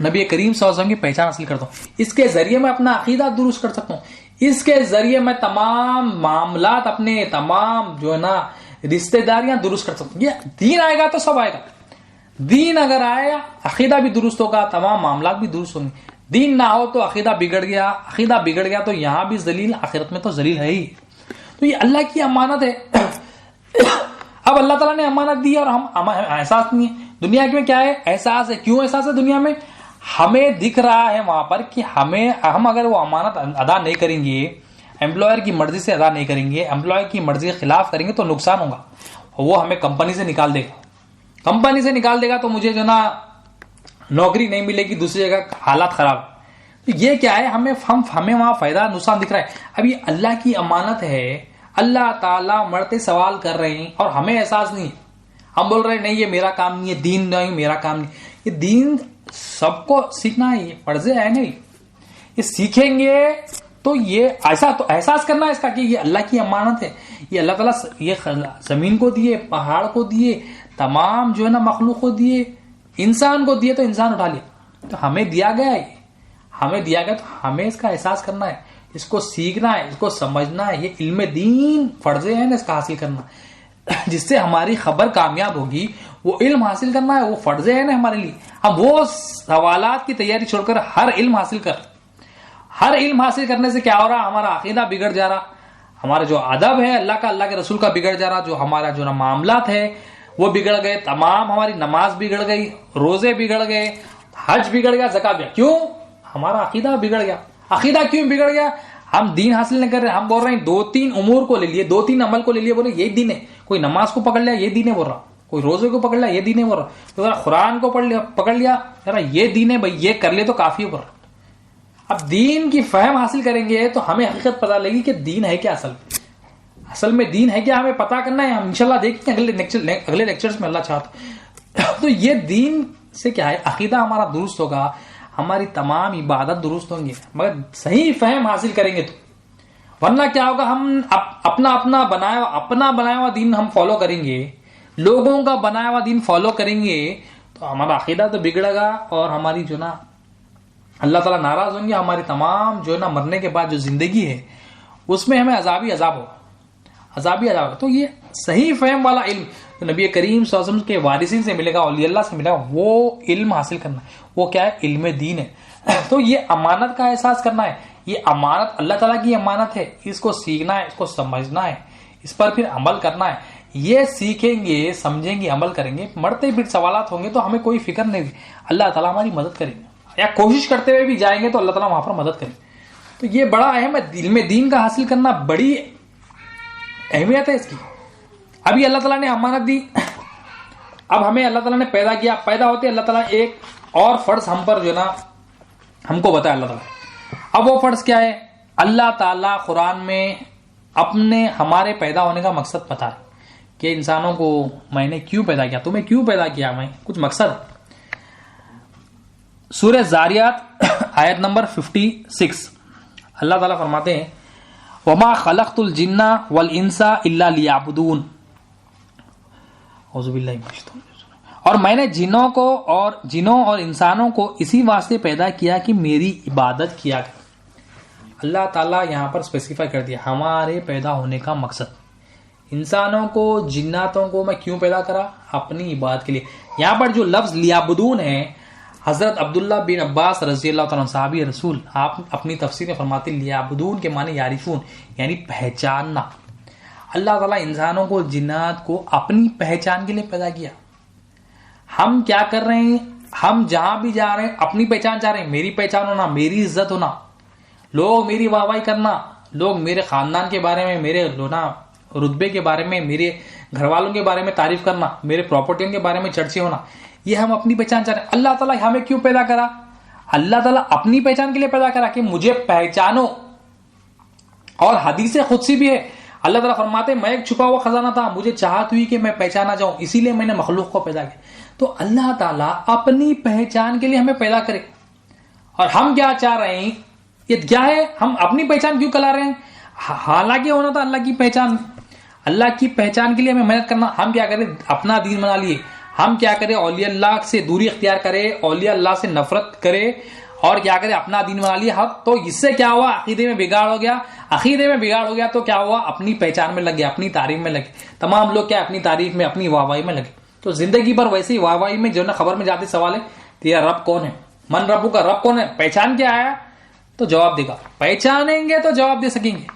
نبی کریم صلی اللہ علیہ وسلم کی پہچان حاصل کرتا ہوں, اس کے ذریعے میں اپنا عقیدہ درست کر سکتا ہوں, اس کے ذریعے میں تمام معاملات, اپنے تمام جو ہے نا رشتہ داریاں درست کر سکتا ہوں. یہ دین آئے گا تو سب آئے گا. دین اگر آیا, عقیدہ بھی درست ہوگا, تمام معاملات بھی درست ہوں گے. دین نہ ہو تو عقیدہ بگڑ گیا, عقیدہ بگڑ گیا تو یہاں بھی ذلیل, آخرت میں تو ذلیل ہے ہی. تو یہ اللہ کی امانت ہے. اب اللہ تعالیٰ نے امانت دی اور ہم احساس نہیں ہے. دنیا میں کیا ہے, احساس ہے. کیوں احساس ہے دنیا میں؟ ہمیں دکھ رہا ہے وہاں پر کہ ہم اگر وہ امانت ادا نہیں کریں گے, امپلائر کی مرضی سے ادا نہیں کریں گے, امپلائر کی مرضی کے خلاف کریں گے تو نقصان ہوگا. وہ ہمیں کمپنی سے نکال دے گا, کمپنی سے نکال دے گا تو مجھے جو نا نوکری نہیں ملے گی, دوسری جگہ حالات خراب. تو یہ کیا ہے, ہمیں وہاں فائدہ نقصان دکھ رہا ہے. اب یہ اللہ کی امانت ہے, اللہ تعالیٰ مرتے سوال کر رہے ہیں اور ہمیں احساس نہیں ہے. ہم بول رہے ہیں نہیں یہ میرا کام نہیں ہے, دین نہیں میرا کام نہیں. یہ دین سب کو سیکھنا ہے, یہ فرض ہے نہیں. یہ سیکھیں گے تو یہ ایسا تو احساس کرنا ہے اس کا کہ یہ اللہ کی امانت ہے. یہ اللہ تعالیٰ یہ زمین کو دیے, پہاڑ کو دیے, تمام جو ہے نا مخلوق کو دیے, انسان کو دیے تو انسان اٹھا لیا. تو ہمیں دیا گیا ہے, ہمیں دیا گیا تو ہمیں اس کا احساس کرنا ہے, اس کو سیکھنا ہے, اس کو سمجھنا ہے. یہ علم دین فرض ہے نا اس کا حاصل کرنا, جس سے ہماری خبر کامیاب ہوگی. وہ علم حاصل کرنا ہے, وہ فرض ہے نا ہمارے لیے. ہم وہ سوالات کی تیاری چھوڑ کر ہر علم حاصل کر, ہر علم حاصل کرنے سے کیا ہو رہا, ہمارا عقیدہ بگڑ جا رہا, ہمارا جو ادب ہے اللہ کا, اللہ کے رسول کا بگڑ جا رہا, جو ہمارا جو معاملات ہے وہ بگڑ گئے, تمام ہماری نماز بگڑ گئی, روزے بگڑ گئے, حج بگڑ گیا, زکات بگڑ. کیوں؟ ہمارا عقیدہ بگڑ گیا. عقیدہ کیوں بگڑ گیا؟ ہم دین حاصل نہیں کر رہے. ہم بول رہے ہیں 2-3 امور کو لے لیے, 2-3 عمل کو لے لیے, بولے یہ دین ہے. کوئی نماز کو پکڑ لیا, یہ دین ہے بول رہا, کوئی روزے کو پکڑ لیا, یہ دین ہے بول رہا, تو قرآن کو پکڑ لیا, یہ دین ہے بھائی, یہ کر لے تو کافی بول رہا. اب دین کی فہم حاصل کریں گے تو ہمیں حقیقت پتہ لگی کہ دین ہے کیا, اصل میں دین ہے کیا, ہمیں پتا کرنا ہے. ہم انشاءاللہ دیکھیں گے اگلے لیکچرز میں اللہ چاہتا. تو یہ دین سے کیا ہے, عقیدہ ہمارا درست ہوگا, ہماری تمام عبادت درست ہوں گی, مگر صحیح فہم حاصل کریں گے تو. ورنہ کیا ہوگا, ہم اپنا بنایا ہوا دین ہم فالو کریں گے, لوگوں کا بنایا ہوا دین فالو کریں گے تو ہمارا عقیدہ تو بگڑے گا, اور ہماری جو نا اللہ تعالیٰ ناراض ہوں گے. ہماری تمام جو ہے نا مرنے کے بعد جو زندگی ہے اس میں ہمیں عذاب ہوگا. تو یہ صحیح فہم والا علم تو نبی کریم صلی اللہ علیہ وسلم کے وارثین سے ملے گا, اولیاء اللہ سے ملے گا. وہ علم حاصل کرنا ہے, وہ کیا ہے, علم دین ہے. تو یہ امانت کا احساس کرنا ہے. یہ امانت اللہ تعالیٰ کی امانت ہے, اس کو سیکھنا ہے, اس کو سمجھنا ہے, اس پر پھر عمل کرنا ہے. یہ سیکھیں گے, سمجھیں گے, عمل کریں گے, مرتے پھر سوالات ہوں گے تو ہمیں کوئی فکر نہیں ہوگی. اللہ تعالیٰ ہماری مدد کرے گا, یا کوشش کرتے ہوئے بھی جائیں گے تو اللہ تعالیٰ وہاں پر مدد کرے. تو یہ بڑا اہم ہے, علم دین کا حاصل کرنا بڑی اہمیت ہے اس کی. ابھی اللہ تعالیٰ نے امانت دی, اب ہمیں اللہ تعالیٰ نے پیدا کیا, پیدا ہوتے اللہ تعالیٰ ایک اور فرض ہم پر جو نا ہم کو بتایا اللہ تعالیٰ. اب وہ فرض کیا ہے, اللہ تعالیٰ قرآن میں اپنے ہمارے پیدا ہونے کا مقصد بتا ہے کہ انسانوں کو میں نے کیوں پیدا کیا, تمہیں کیوں پیدا کیا, میں کچھ مقصد. سورہ زاریات آیت نمبر 56 اللہ تعالیٰ فرماتے ہیں وما خلقت الجن والانس الا لیعبدون، اعوذ باللہ من الشیطان الرجیم، اور میں نے جنوں اور انسانوں کو اسی واسطے پیدا کیا کہ میری عبادت کیا کریں۔ اللہ تعالیٰ یہاں پر اسپیسیفائی کر دیا ہمارے پیدا ہونے کا مقصد، انسانوں کو جناتوں کو میں کیوں پیدا کرا؟ اپنی عبادت کے لیے۔ یہاں پر جو لفظ لیعبدون ہے، حضرت عبداللہ بن عباس رضی اللہ تعالیٰ صحابی رسول، آپ اپنی تفسیر میں فرماتے لیعبدون کے معنی یعرفون، یعنی پہچاننا۔ اللہ تعالیٰ انسانوں کو جنات کو اپنی پہچان کے لیے پیدا کیا۔ ہم کیا کر رہے ہیں؟ ہم جہاں بھی جا رہے ہیں اپنی پہچان چاہ رہے ہیں، میری پہچان ہونا، میری عزت ہونا، لوگ میری واہ واہی کرنا، لوگ میرے خاندان کے بارے میں، میرے رتبے کے بارے میں، میرے گھر والوں کے بارے میں تعریف کرنا، میرے پراپرٹیوں کے بارے میں چرچے ہونا، یہ ہم اپنی پہچان چاہ رہے ہیں۔ اللہ تعالیٰ ہمیں کیوں پیدا کرا؟ اللہ تعالیٰ اپنی پہچان کے لیے پیدا کرا کہ مجھے پہچانو۔ اور حدیث قدسی بھی ہے، اللہ تعالیٰ فرماتے میں ایک چھپا ہوا خزانہ تھا، مجھے چاہت ہوئی کہ میں پہچانا جاؤں، اسی لیے میں نے مخلوق کو پیدا کیا۔ تو اللہ تعالیٰ اپنی پہچان کے لیے ہمیں پیدا کرے، اور ہم کیا چاہ رہے ہیں؟ یہ کیا ہے؟ ہم اپنی پہچان کیوں کلا رہے ہیں؟ حالانکہ ہونا تھا اللہ کی پہچان، اللہ کی پہچان کے لیے ہمیں محنت کرنا۔ ہم کیا کریں؟ اپنا دین بنا لیے۔ ہم کیا کریں؟ اولیاء اللہ سے دوری اختیار کرے، اولیاء اللہ سے نفرت کرے، اور کیا کرے؟ اپنا دین بنا لیے۔ تو اس سے کیا ہوا؟ عقیدے میں بگاڑ ہو گیا۔ عقیدے میں بگاڑ ہو گیا تو کیا ہوا؟ اپنی پہچان میں لگے، اپنی تعریف میں لگے۔ تمام لوگ کیا اپنی تعریف میں، اپنی واہ واہی میں لگے۔ تو زندگی پر ویسے ہی واہ واہی میں جو نا خبر میں جاتے سوال ہے تیرا رب کون ہے؟ من ربو کا رب کون ہے؟ پہچان کیا ہے تو جواب دے گا۔ پہچانیں گے تو جواب دے سکیں گے۔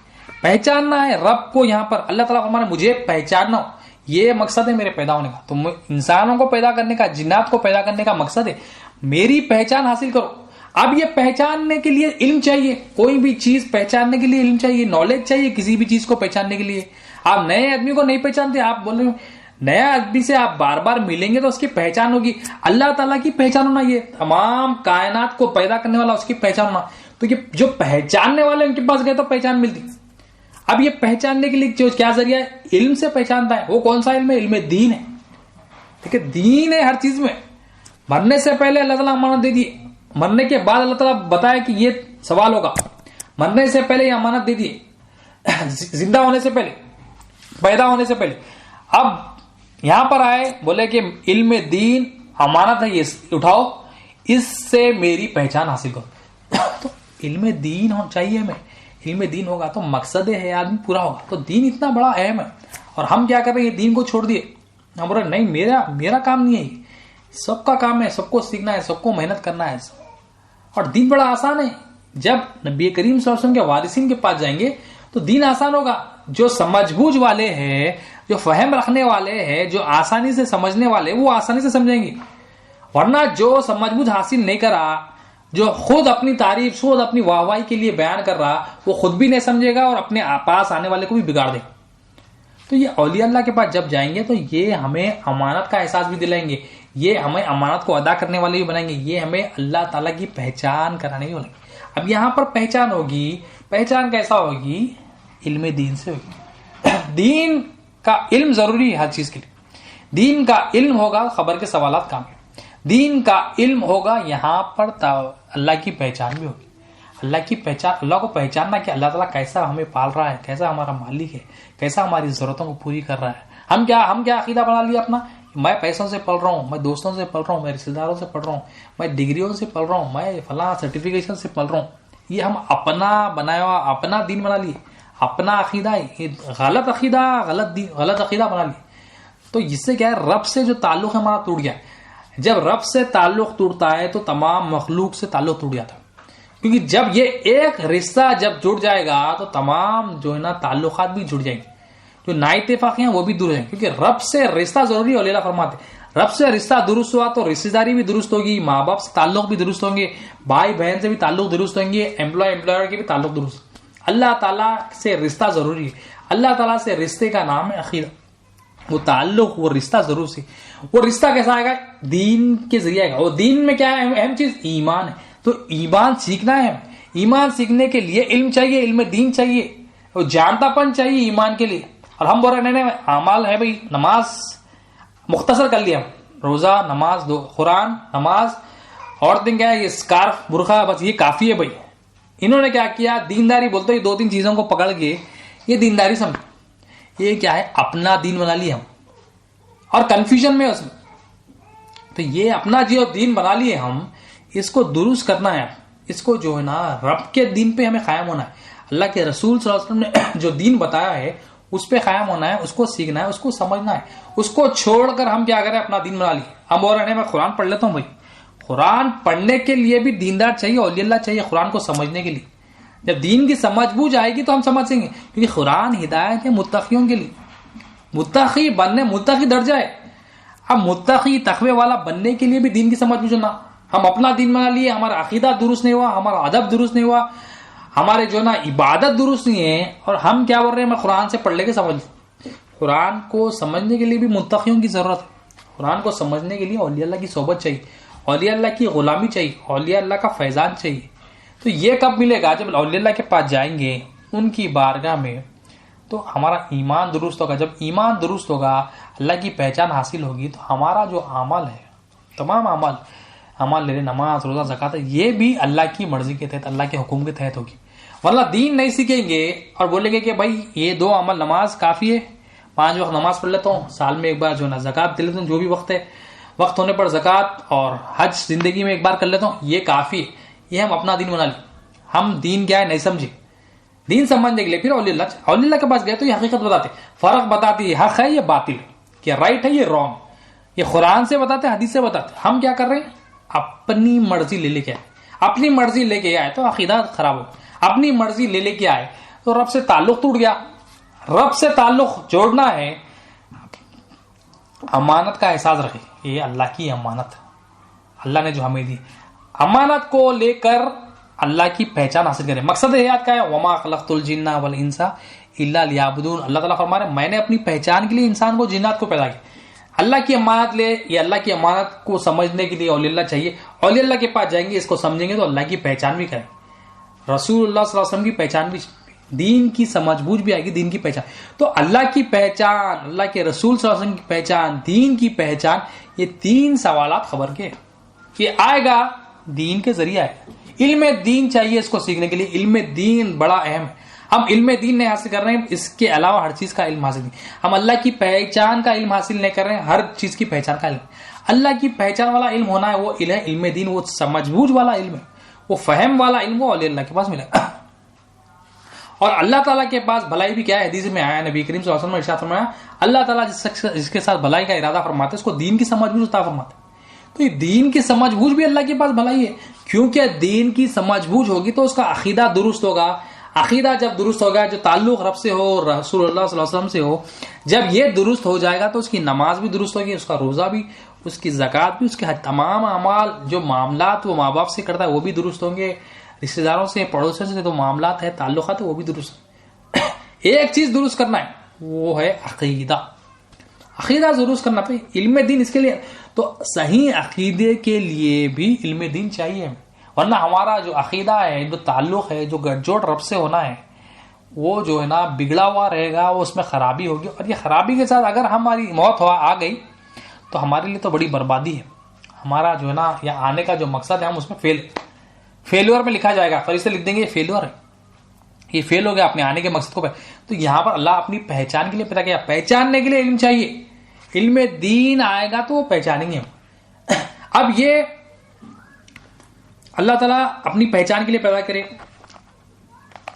پہچاننا ہے رب کو۔ یہاں پر اللہ تعالیٰ فرمانے مجھے پہچاننا ہو، یہ مقصد ہے میرے پیدا ہونے کا۔ تو انسانوں کو پیدا کرنے کا، جنات کو پیدا کرنے کا مقصد ہے میری پہچان حاصل کرو۔ اب یہ پہچاننے کے لیے علم چاہیے، کوئی بھی چیز پہچاننے کے لیے علم چاہیے، نالج چاہیے کسی بھی چیز کو پہچاننے کے لیے۔ آپ نئے آدمی کو نہیں پہچانتے، آپ بول رہے ہو نیا آدمی سے آپ بار بار ملیں گے تو اس کی پہچان ہوگی۔ اللہ تعالیٰ کی پہچان ہونا، یہ تمام کائنات کو پیدا کرنے والا اس کی پہچان ہونا۔ تو یہ جو پہچاننے والے ان کے پاس گئے تو پہچان ملتی۔ اب یہ پہچاننے کے لیے جو کیا ذریعہ ہے؟ علم سے پہچانتا ہے۔ وہ کون سا علم ہے؟ علم دین ہے۔ دیکھیں دین ہے ہر چیز میں۔ مرنے سے پہلے اللہ تعالیٰ امانت دے دیے، مرنے کے بعد اللہ تعالیٰ بتایا کہ یہ سوال ہوگا۔ مرنے سے پہلے یہ امانت دے دیے، زندہ ہونے سے پہلے، پیدا ہونے سے پہلے۔ اب یہاں پر آئے بولے کہ علم دین امانت ہے، یہ اٹھاؤ، اس سے میری پہچان حاصل کرو۔ تو علم دین چاہیے ہمیں۔ علم دین ہوگا تو مقصد ہے آدمی پورا ہوگا۔ تو دین اتنا بڑا اہم ہے، اور ہم کیا کر رہے ہیں؟ یہ دین کو چھوڑ دیے۔ ہم بول رہے نہیں میرا کام نہیں ہے، سب کا کام ہے، سب کو سیکھنا ہے، سب کو محنت کرنا ہے۔ اور دین بڑا آسان ہے۔ جب نبی کریم صلی اللہ علیہ وسلم کے وارثین کے پاس جائیں گے تو دین آسان ہوگا۔ جو سمجھ بوجھ والے ہیں، جو فہم رکھنے والے ہیں، جو آسانی سے سمجھنے والے، وہ آسانی سے سمجھیں گے۔ ورنہ جو سمجھ بوجھ حاصل نہیں کرا، جو خود اپنی تعریف، خود اپنی واہ واہی کے لیے بیان کر رہا، وہ خود بھی نہیں سمجھے گا اور اپنے پاس آنے والے کو بھی بگاڑ دے گا۔ تو یہ اولیاء اللہ کے پاس جب جائیں گے تو یہ ہمیں امانت کا احساس بھی دلائیں گے، یہ ہمیں امانت کو ادا کرنے والے بھی بنائیں گے، یہ ہمیں اللہ تعالیٰ کی پہچان کرانے بھی بنائیں گے۔ اب یہاں پر پہچان ہوگی، پہچان کیسا ہوگی؟ علم دین سے ہوگی۔ دین کا علم ضروری ہے ہر چیز کے لیے۔ دین کا علم ہوگا، خبر کے سوالات کام۔ دین کا علم ہوگا، یہاں پر اللہ کی پہچان بھی ہوگی۔ اللہ کی پہچان، اللہ کو پہچاننا کہ اللہ تعالیٰ کیسا ہمیں پال رہا ہے، کیسا ہمارا مالک ہے، کیسا ہماری ضرورتوں کو پوری کر رہا ہے۔ ہم کیا عقیدہ بنا لیا اپنا؟ میں پیسوں سے پل رہا ہوں، میں دوستوں سے پل رہا ہوں، میں رشتے داروں سے پل رہا ہوں، میں ڈگریوں سے پل رہا ہوں، میں فلاں سرٹیفکیشن سے پل رہا ہوں۔ یہ ہم اپنا بنایا ہوا اپنا دین بنا لیے، اپنا عقیدہ ہے، یہ غلط عقیدہ، غلط عقیدہ بنا لیے۔ تو اس سے کیا ہے؟ رب سے جو تعلق ہے ہمارا ٹوٹ گیا۔ جب رب سے تعلق ٹوٹتا ہے تو تمام مخلوق سے تعلق ٹوٹ جاتا ہے، کیونکہ جب یہ ایک رشتہ جب جڑ جائے گا تو تمام جو ہے نا تعلقات بھی جڑ جائیں گے، جو نا اتفاقی ہیں وہ بھی دور ہو جائیں گے، کیونکہ رب سے رشتہ ضروری ہے۔ اللہ فرماتے رب سے رشتہ درست ہوا تو رشتہ داری بھی درست ہوگی، ماں باپ سے تعلق بھی درست ہوں گے، بھائی بہن سے بھی تعلق درست ہوں گے، امپلائر کے بھی تعلق درست۔ اللہ تعالیٰ سے رشتہ ضروری ہے۔ اللہ تعالیٰ سے رشتے کا نام ہے عقیدہ۔ وہ تعلق، وہ رشتہ ضرور سے۔ وہ رشتہ کیسا آئے گا؟ دین کے ذریعے آئے گا۔ اور دین میں کیا ہے؟ اہم چیز ایمان ہے۔ تو ایمان سیکھنا ہے۔ ایمان سیکھنے کے لیے علم چاہیے، علم دین چاہیے، اور جانتا پن چاہیے ایمان کے لیے۔ اور ہم بول رہے نہیں اعمال ہے بھائی، نماز مختصر کر لیا، روزہ، نماز، قرآن، نماز عورتیں کیا ہے یہ اسکارف برقع بس یہ کافی ہے بھائی. انہوں نے کیا کیا دینداری بولتے ہی 2-3 چیزوں کو پکڑ کے یہ دینداری سمجھ. یہ کیا ہے اپنا دین بنا لیے ہم اور کنفیوژن میں اس میں. تو یہ اپنا جو دین بنا لیے ہم اس کو درست کرنا ہے. اس کو جو ہے نا رب کے دین پہ ہمیں قائم ہونا ہے. اللہ کے رسول صلی اللہ علیہ وسلم نے جو دین بتایا ہے اس پہ قائم ہونا ہے, اس کو سیکھنا ہے, اس کو سمجھنا ہے. اس کو چھوڑ کر ہم کیا کریں اپنا دین بنا لیے. ہم بول رہے ہیں میں قرآن پڑھ لیتا ہوں بھائی. قرآن پڑھنے کے لیے بھی دیندار چاہیے, اولیاء اللہ چاہیے قرآن کو سمجھنے کے لیے. جب دین کی سمجھ بوجھ آئے گی تو ہم سمجھ سکیں گے, کیونکہ قرآن ہدایت ہے متقیوں کے لیے. متقی بننے متقی درجہ ہے. اب متقی تقوی والا بننے کے لیے بھی دین کی سمجھ بوجھ ہونا. ہم اپنا دین بنا لیے, ہمارا عقیدہ درست نہیں ہوا, ہمارا ادب درست نہیں ہوا, ہمارے جو نا عبادت درست نہیں ہے, اور ہم کیا بول رہے ہیں میں قرآن سے پڑھ لے کے سمجھ لوں. قرآن کو سمجھنے کے لیے بھی متقیوں کی ضرورت ہے. قرآن کو سمجھنے کے لیے اولیاء اللہ کی صحبت چاہیے, اولیاء اللہ کی غلامی چاہیے, اولیاء اللہ کا فیضان چاہیے. تو یہ کب ملے گا؟ جب اولیاء اللہ کے پاس جائیں گے ان کی بارگاہ میں, تو ہمارا ایمان درست ہوگا. جب ایمان درست ہوگا, اللہ کی پہچان حاصل ہوگی, تو ہمارا جو عمل ہے تمام عمل لے نماز روزہ زکات یہ بھی اللہ کی مرضی کے تحت اللہ کے حکم کے تحت ہوگی. ورنہ دین نہیں سیکھیں گے اور بولیں گے کہ بھائی یہ 2 عمل نماز کافی ہے, 5 وقت نماز پڑھ لیتا ہوں, سال میں ایک بار جو نا زکات دے لیتا ہوں, جو بھی وقت ہے وقت ہونے پر زکات, اور حج زندگی میں ایک بار کر لیتا ہوں, یہ کافی ہے. یہ ہم اپنا دین بنا لیں. ہم دین کیا ہے نہیں سمجھے. دین سمجھنے کے لیے پھر اولیاء اللہ کے پاس گئے تو یہ حقیقت بتاتے, فرق بتاتی ہے, حق ہے یہ باطل, کہ رائٹ ہے یہ رانگ. یہ قرآن سے بتاتے, حدیث سے بتاتے. ہم کیا کر رہے ہیں اپنی مرضی لے کے آئے. اپنی مرضی لے کے آئے تو عقیدہ خراب ہو. اپنی مرضی لے کے آئے تو رب سے تعلق ٹوٹ گیا. رب سے تعلق جوڑنا ہے, امانت کا احساس رکھے. یہ اللہ کی امانت, اللہ نے جو ہمیں دی, امانت کو لے کر اللہ کی پہچان حاصل کریں. مقصد حیات کا ہے وما خلقت الجن والانس الا لیعبدون. اللہ تعالیٰ فرما رہے میں نے اپنی پہچان کے لیے انسان کو جنات کو پیدا کیا. اللہ کی امانت لے, یہ اللہ کی امانت کو سمجھنے کے لیے اولیاء اللہ چاہیے. اولیاء اللہ کے پاس جائیں گے, اس کو سمجھیں گے تو اللہ کی پہچان بھی کریں, رسول اللہ صلی اللہ علیہ وسلم کی پہچان بھی, دین کی سمجھ بوجھ بھی آئے گی, دین کی پہچان. تو اللہ کی پہچان, اللہ کے رسول صلی اللہ علیہ وسلم کی پہچان, دین کی پہچان, یہ 3 سوالات خبر کے یہ آئے گا دین کے ذریعے آئے گا. علم دین چاہیے اس کو سیکھنے کے لیے. علم دین بڑا اہم ہے. ہم علم دین نہیں حاصل کر رہے ہیں, اس کے علاوہ ہر چیز کا علم حاصل نہیں. ہم اللہ کی پہچان کا علم حاصل نہیں کر رہے ہیں, ہر چیز کی پہچان کا علم. اللہ کی پہچان والا علم ہونا ہے, وہ علم دین, وہ سمجھ بوجھ والا علم ہے, وہ فہم والا علم, وہ اولیاء اللہ کے پاس ملے گا. اور اللہ تعالیٰ کے پاس بھلائی بھی کیا ہے, حدیث میں آیا, نبی کریم صلی اللہ علیہ وسلم نے ارشاد فرمایا اللہ تعالیٰ جس کے ساتھ بھلائی کا ارادہ فرماتے ہیں اس کو دین کی سمجھ بوجھ عطا فرماتے ہیں. تو یہ دین کی سمجھ بوجھ بھی اللہ کے پاس بھلائی ہے, کیونکہ دین کی سمجھ بوجھ ہوگی تو اس کا عقیدہ درست ہوگا. عقیدہ جب درست ہوگا, جو تعلق رب سے ہو, رسول اللہ صلی اللہ علیہ وسلم سے ہو, جب یہ درست ہو جائے گا تو اس کی نماز بھی درست ہوگی, اس کا روزہ بھی, اس کی زکات بھی, اس کے تمام اعمال, جو معاملات وہ ماں باپ سے کرتا ہے وہ بھی درست ہوں گے, رشتے داروں سے, پڑوسیوں سے تو معاملات ہے, تعلقات ہے, وہ بھی درست. ایک چیز درست کرنا ہے, وہ ہے عقیدہ. عقیدہ درست کرنا پہ علم دین اس کے لیے. تو صحیح عقیدے کے لیے بھی علم دین چاہیے, ورنہ ہمارا جو عقیدہ ہے, جو تعلق ہے, جو گٹھ جوڑ رب سے ہونا ہے, وہ جو ہے نا بگڑا ہوا رہے گا, وہ اس میں خرابی ہوگی. اور یہ خرابی کے ساتھ اگر ہماری موت آ گئی تو ہمارے لیے تو بڑی بربادی ہے. ہمارا جو ہے نا یہاں آنے کا جو مقصد ہے, ہم اس میں فیلور میں لکھا جائے گا, فرشتے لکھ دیں گے یہ فیلور ہے, یہ فیل ہو گیا اپنے آنے کے مقصد کو. تو یہاں پر اللہ اپنی پہچان کے لیے پیدا کیا, پہچاننے کے لیے علم چاہیے. علم دین آئے گا تو وہ پہچانیں گے. اب یہ اللہ تعالیٰ اپنی پہچان کے لیے پیدا کرے.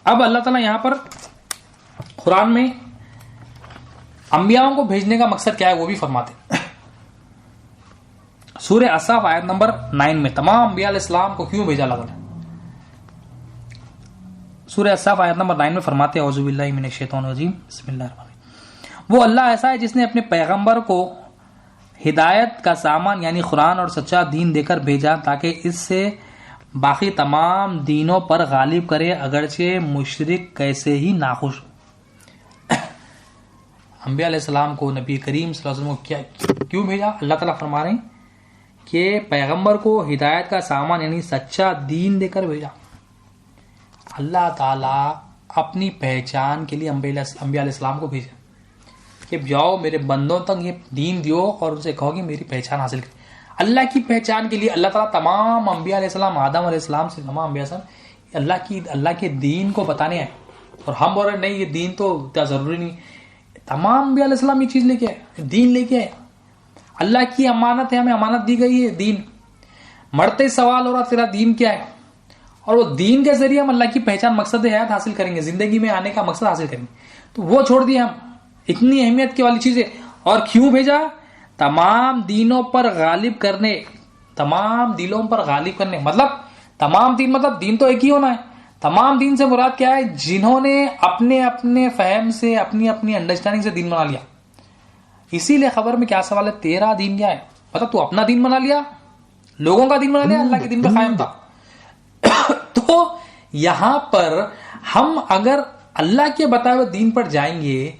اب اللہ تعالیٰ یہاں پر قرآن میں انبیاءوں کو بھیجنے کا مقصد کیا ہے وہ بھی فرماتے. سورہ اصحاف آیت نمبر 9 میں تمام انبیاء علیہ السلام کو کیوں بھیجا اللہ تعالیٰ. سورہ اصحاف آیت نمبر 9 میں فرماتے اعوذ باللہ من الشیطان الرجیم بسم اللہ الرحمن الرحیم. وہ اللہ ایسا ہے جس نے اپنے پیغمبر کو ہدایت کا سامان یعنی قرآن اور سچا دین دے کر بھیجا تاکہ اس سے باقی تمام دینوں پر غالب کرے اگرچہ مشرک کیسے ہی ناخوش. انبیاء علیہ السلام کو نبی کریم صلی اللہ علیہ وسلم کو کیوں بھیجا؟ اللہ تعالیٰ فرما رہے ہیں کہ پیغمبر کو ہدایت کا سامان یعنی سچا دین دے کر بھیجا. اللہ تعالیٰ اپنی پہچان کے لیے انبیاء علیہ السلام کو بھیجا کہ جاؤ میرے بندوں تک یہ دین دیو اور ان سے کہو کہ میری پہچان حاصل کریں. اللہ کی پہچان کے لیے اللہ تعالیٰ تمام انبیاء علیہ السلام، آدم علیہ السلام سے تمام انبیاء السلام اللہ کے دین کو بتانے آئے، اور ہم بول رہے نہیں یہ دین تو اتنا ضروری نہیں. تمام انبیاء علیہ السلام یہ چیز لے کے آئے، دین لے کے آئے. اللہ کی امانت ہے، ہمیں امانت دی گئی ہے دین. مرتے سوال ہو رہا تیرا دین کیا ہے، اور وہ دین کے ذریعے ہم اللہ کی پہچان، مقصد حیات حاصل کریں گے، زندگی میں آنے کا مقصد حاصل کریں گے. تو وہ چھوڑ دیا ہم، اتنی اہمیت کی والی چیزیں. اور کیوں بھیجا؟ تمام دینوں پر غالب کرنے، تمام دلوں پر غالب کرنے. مطلب تمام دین، مطلب دین تو ایک ہی ہونا ہے. تمام دین سے مراد کیا ہے؟ جنہوں نے اپنے اپنے فہم سے، اپنی اپنی انڈرسٹینڈنگ سے دین بنا لیا. اسی لیے خبر میں کیا سوال ہے، تیرا دین کیا ہے؟ مطلب تو اپنا دین بنا لیا، لوگوں کا دین بنا لیا، اللہ کے دین پہ قائم تھا. تو یہاں پر ہم اگر اللہ کے بتائے ہوئے دین پر جائیں گے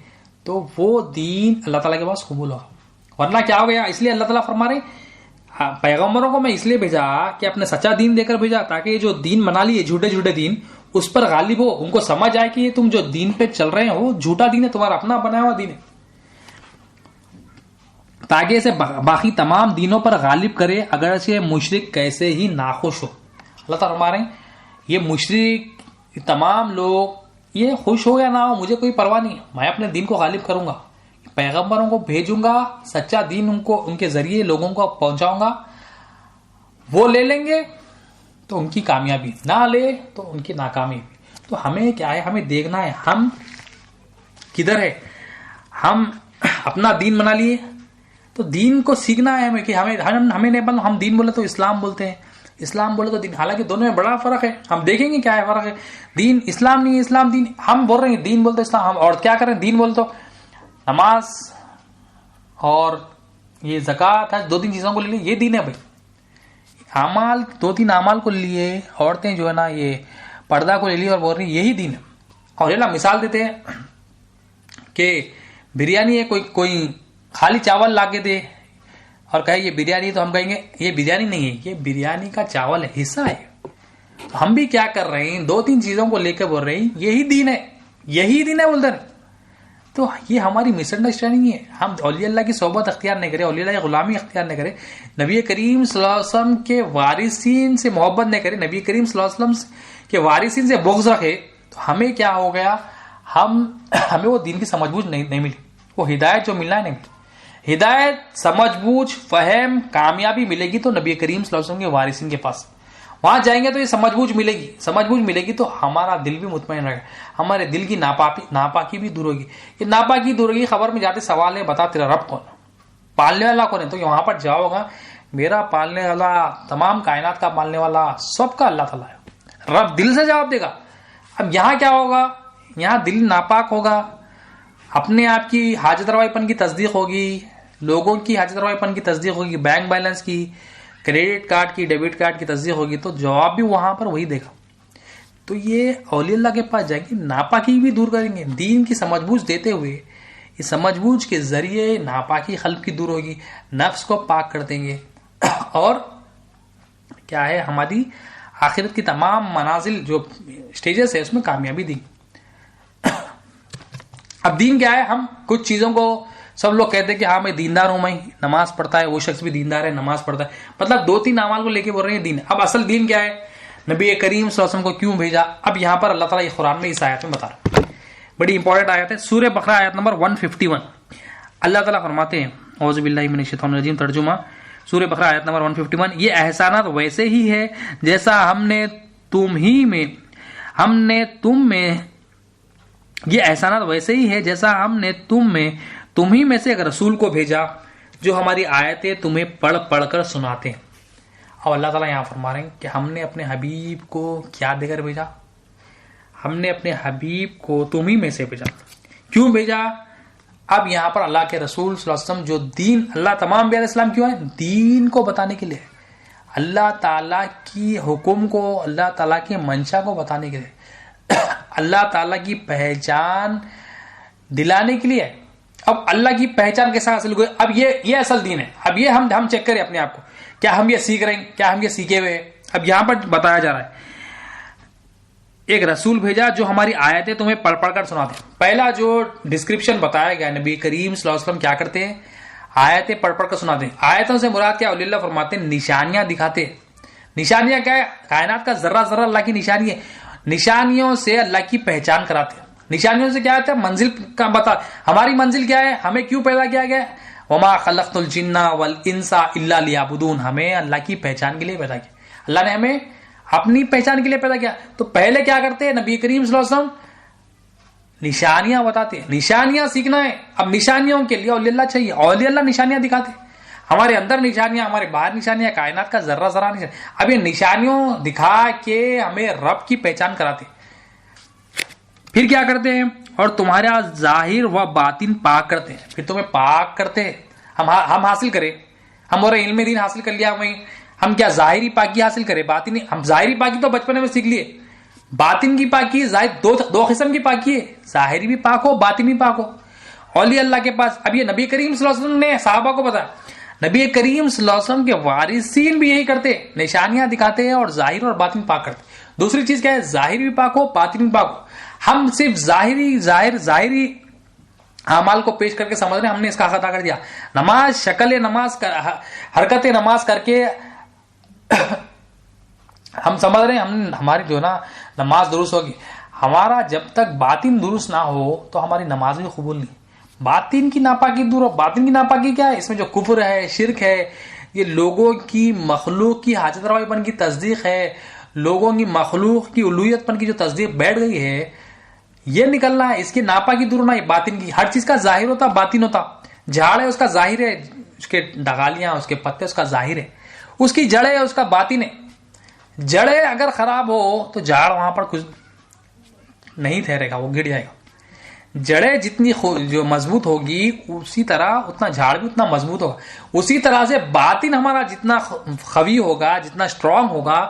تو وہ دین اللہ تعالیٰ کے پاس قبول ہوگا. ورنہ کیا ہو گیا؟ اس لیے اللہ تعالیٰ فرما رہے پیغمبروں کو میں اس لیے بھیجا کہ اپنے سچا دین دے کر بھیجا، تاکہ یہ جو دین بنا لیے جھوٹے جھوٹے دین اس پر غالب ہو، ان کو سمجھ آئے کہ یہ تم جو دین پہ چل رہے ہو جھوٹا دین ہے، تمہارا اپنا بنایا ہوا دین ہے، تاکہ اسے باقی تمام دینوں پر غالب کرے، اگرچہ مشرک کیسے ہی ناخوش ہو. اللہ تعالیٰ فرما رہے ہیں یہ مشرک تمام لوگ یہ خوش ہو یا نہ ہو مجھے کوئی پرواہ نہیں ہے، میں اپنے دین کو غالب کروں گا، پیغمبروں کو بھیجوں گا، سچا دین ان کے ذریعے لوگوں کو پہنچاؤں گا. وہ لے لیں گے تو ان کی کامیابی، نہ لے تو ان کی ناکامی. تو ہمیں کیا ہے، ہمیں دیکھنا ہے ہم کدھر ہے. ہم اپنا دین بنا لیے تو دین کو سیکھنا ہے ہمیں، کہ ہمیں نہیں، ہم دین بولے تو اسلام بولتے ہیں، اسلام بولے تو دین. حالانکہ دونوں میں بڑا فرق ہے، ہم دیکھیں گے کیا ہے فرق ہے. دین اسلام نہیں ہے، اسلام دین. ہم بول رہے ہیں دین بولتے اسلام، ہم اور کیا کریں؟ دین بولے تو نماز اور یہ زکوٰۃ ہے، 2-3 چیزوں کو لے لیے، یہ دین ہے بھائی. اعمال 2-3 اعمال کو لیے عورتیں جو ہے نا یہ پردہ کو لے لی اور بول رہی یہی دین ہے. اور یہ نا مثال دیتے ہیں کہ بریانی ہے، کوئی خالی چاول لا کے دے اور کہے یہ بریانی، تو ہم کہیں گے یہ بریانی نہیں ہے، یہ بریانی کا چاول ہے، حصہ ہے. تو ہم بھی کیا کر رہے ہیں، 2-3 چیزوں کو لے کے بول رہے ہیں یہی دین ہے، یہی دین ہے بولتے ہیں. تو یہ ہماری مس انڈرسٹینڈنگ ہے. ہم اولیاء اللہ کی صحبت اختیار نہیں کرے، اولیاء اللہ کی غلامی اختیار نہیں کرے، نبی کریم صلی اللہ علیہ وسلم کے وارثین سے محبت نہیں کرے، نبی کریم صلی اللہ علیہ وسلم کے وارثین سے بغض رکھے، تو ہمیں کیا ہو گیا، ہمیں وہ دین کی سمجھ بوجھ نہیں ملی، وہ ہدایت جو ملنا ہے نہیں ملی. ہدایت، سمجھ بوجھ، فہم، کامیابی ملے گی تو نبی کریم صلی اللہ علیہ وسلم کے وارثین کے پاس وہاں جائیں گے تو یہ سمجھ بوجھ ملے گی. سمجھ بوجھ ملے گی تو ہمارا دل بھی مطمئن رہے گا، ہمارے دل کی ناپاکی بھی دور ہوگی. یہ ناپاکی دور ہوگی. خبر میں جاتے سوال ہے بتا تیرا رب کون، پالنے والا کون ہے؟ تو وہاں پر جاؤ گا میرا پالنے والا، تمام کائنات کا پالنے والا سب کا اللہ تعالیٰ ہے. رب دل سے جواب دے گا. اب یہاں کیا ہوگا، یہاں دل ناپاک ہوگا، اپنے آپ کی حاجت روائی پن کی تصدیق ہوگی، لوگوں کی حاجت روائی پن کی تصدیق ہوگی، بینک بیلنس کی، کریڈٹ کارڈ کی، ڈیبٹ کارڈ کی تصدیق ہوگی، تو جواب بھی وہاں پر وہی دے گا. تو یہ اولیاء اللہ کے پاس جائیں گے، ناپاکی بھی دور کریں گے، دین کی سمجھ بوجھ دیتے ہوئے اس سمجھ بوجھ کے ذریعے ناپاکی قلب کی دور ہوگی، نفس کو پاک کر دیں گے، اور کیا ہے ہماری آخرت کی تمام منازل جو سٹیجز ہے اس میں کامیابی دی. اب دین کیا ہے، ہم کچھ چیزوں کو سب لوگ کہتے ہیں کہ ہاں میں دیندار ہوں، میں نماز پڑھتا ہے، وہ شخص بھی دیندار ہے، نماز پڑھتا ہے، مطلب 2-3 اعمال کو لے کے بول رہے ہیں دین. اب اصل دین کیا ہے، نبی کریم صلی اللہ علیہ وسلم کو کیوں بھیجا؟ اب یہاں پر اللہ تعالیٰ یہ قرآن میں اس آیت میں بتا رہا ہے، بڑی امپورٹنٹ آیت ہے، سورہ بقرہ آیت نمبر 151. اللہ تعالیٰ فرماتے ہیں، اعوذ باللہ من الشیطان الرجیم، ترجمہ سورہ بقرہ آیت نمبر 151، یہ احسانات ویسے ہی ہے جیسا ہم نے یہ احسانات ویسے ہی ہے جیسا ہم نے تمہیں میں سے ایک رسول کو بھیجا جو ہماری آیتیں تمہیں پڑھ پڑھ کر سناتے ہیں. اور اللہ تعالیٰ یہاں فرما رہے ہیں کہ ہم نے اپنے حبیب کو کیا دے کر بھیجا، ہم نے اپنے حبیب کو تمہیں میں سے بھیجا. کیوں بھیجا؟ اب یہاں پر اللہ کے رسول صلی اللہ علیہ وسلم جو دین، اللہ تمام انبیاء علیہ السلام کیوں ہے؟ دین کو بتانے کے لیے، اللہ تعالیٰ کی حکم کو، اللہ تعالیٰ کی منشا کو بتانے کے لیے، اللہ تعالیٰ کی پہچان دلانے کے لیے. اب اللہ کی پہچان کیسا حاصل ہوئی؟ اب یہ اصل دین ہے. اب یہ ہم چیک کریں اپنے آپ کو، کیا ہم یہ سیکھ رہے ہیں، کیا ہم یہ سیکھے ہوئے ہیں؟ اب یہاں پر بتایا جا رہا ہے ایک رسول بھیجا جو ہماری آیتیں تمہیں پڑھ پڑھ کر سناتے ہیں. پہلا جو ڈسکرپشن بتایا گیا، نبی کریم صلی اللہ علیہ وسلم کیا کرتے ہیں، آیتیں پڑھ پڑھ کر سناتے ہیں. آیتوں سے مراد کیا؟ اولیاء اللہ فرماتے ہیں نشانیاں دکھاتے. نشانیاں کیا ہے؟ کائنات کا ذرہ ذرہ اللہ کی نشانی ہے. نشانیوں سے اللہ کی پہچان کراتے ہیں. نشانیوں سے کیا ہوتا ہے؟ منزل کا بتا. ہماری منزل کیا ہے؟ ہمیں کیوں پیدا کیا گیا؟ وما خلقت الجن والانس الا لیعبدون. ہمیں اللہ کی پہچان کے لیے پیدا کیا. اللہ نے ہمیں اپنی پہچان کے لیے پیدا کیا. تو پہلے کیا کرتے ہیں؟ نبی کریم صلی اللہ علیہ وسلم نشانیاں بتاتے ہیں. نشانیاں سیکھنا ہے. اب نشانیوں کے لیے اولیاء اللہ چاہیے. اولیاء اللہ نشانیاں دکھاتے ہیں. ہمارے اندر نشانیاں، ہمارے باہر نشانیاں، کائنات کا ذرہ ذرہ نشانیاں. اب یہ نشانیوں دکھا کے ہمیں رب کی پہچان کراتے. پھر کیا کرتے ہیں؟ اور تمہارا ظاہر و باطن پاک کرتے ہیں. پھر تمہیں پاک کرتے ہیں. ہم حاصل کریں. ہم اور علم دین حاصل کر لیا ہم کیا ظاہری پاکی حاصل کریں؟ باطنی. ہم ظاہری پاکی تو بچپن میں سیکھ لیے. باطن کی پاکی دو قسم کی پاکی ہے. ظاہری بھی پاک ہو، باطنی بھی پاک ہو. اولیاء اللہ کے پاس. اب یہ نبی کریم صلی اللہ علیہ وسلم نے صحابہ کو بتایا. نبی کریم صلی اللہ علیہ وسلم کے وارثین بھی یہی کرتے. نشانیاں دکھاتے ہیں اور ظاہر اور باطن پاک کرتے. دوسری چیز کیا ہے؟ ظاہر بھی پاک ہو، باطن بھی پاک ہو. ہم صرف ظاہری اعمال کو پیش کر کے سمجھ رہے ہیں. ہم نے اس کا خطا کر دیا. نماز، شکل نماز، حرکت نماز کر کے ہم سمجھ رہے ہیں ہماری جو نا نماز درست ہوگی. ہمارا جب تک باطن درست نہ ہو تو ہماری نماز بھی قبول نہیں. باطن کی ناپاکی دور ہو. باطن کی ناپاکی کیا ہے؟ اس میں جو کفر ہے، شرک ہے، یہ لوگوں کی مخلوق کی حاجت روائی پن کی تصدیق ہے، لوگوں کی مخلوق کی الوہیت پن کی جو تصدیق بیٹھ گئی ہے، یہ نکلنا ہے. اس کی ناپاکی دور ہونا ہے. باطن کی ہر چیز کا ظاہر ہوتا، باطن ہوتا. جھاڑ ہے، اس کا ظاہر ہے، اس کے ڈگالیاں، اس کے پتے، اس کا ظاہر ہے. اس کی جڑیں ہے، اس کا باطن ہے. جڑیں اگر خراب ہو تو جھاڑ وہاں پر کچھ نہیں ٹھہرے گا، وہ گر جائے گا. جڑیں جتنی جو مضبوط ہوگی اسی طرح اتنا جھاڑ بھی اتنا مضبوط ہوگا. اسی طرح سے باطن ہمارا جتنا قوی ہوگا، جتنا اسٹرانگ ہوگا،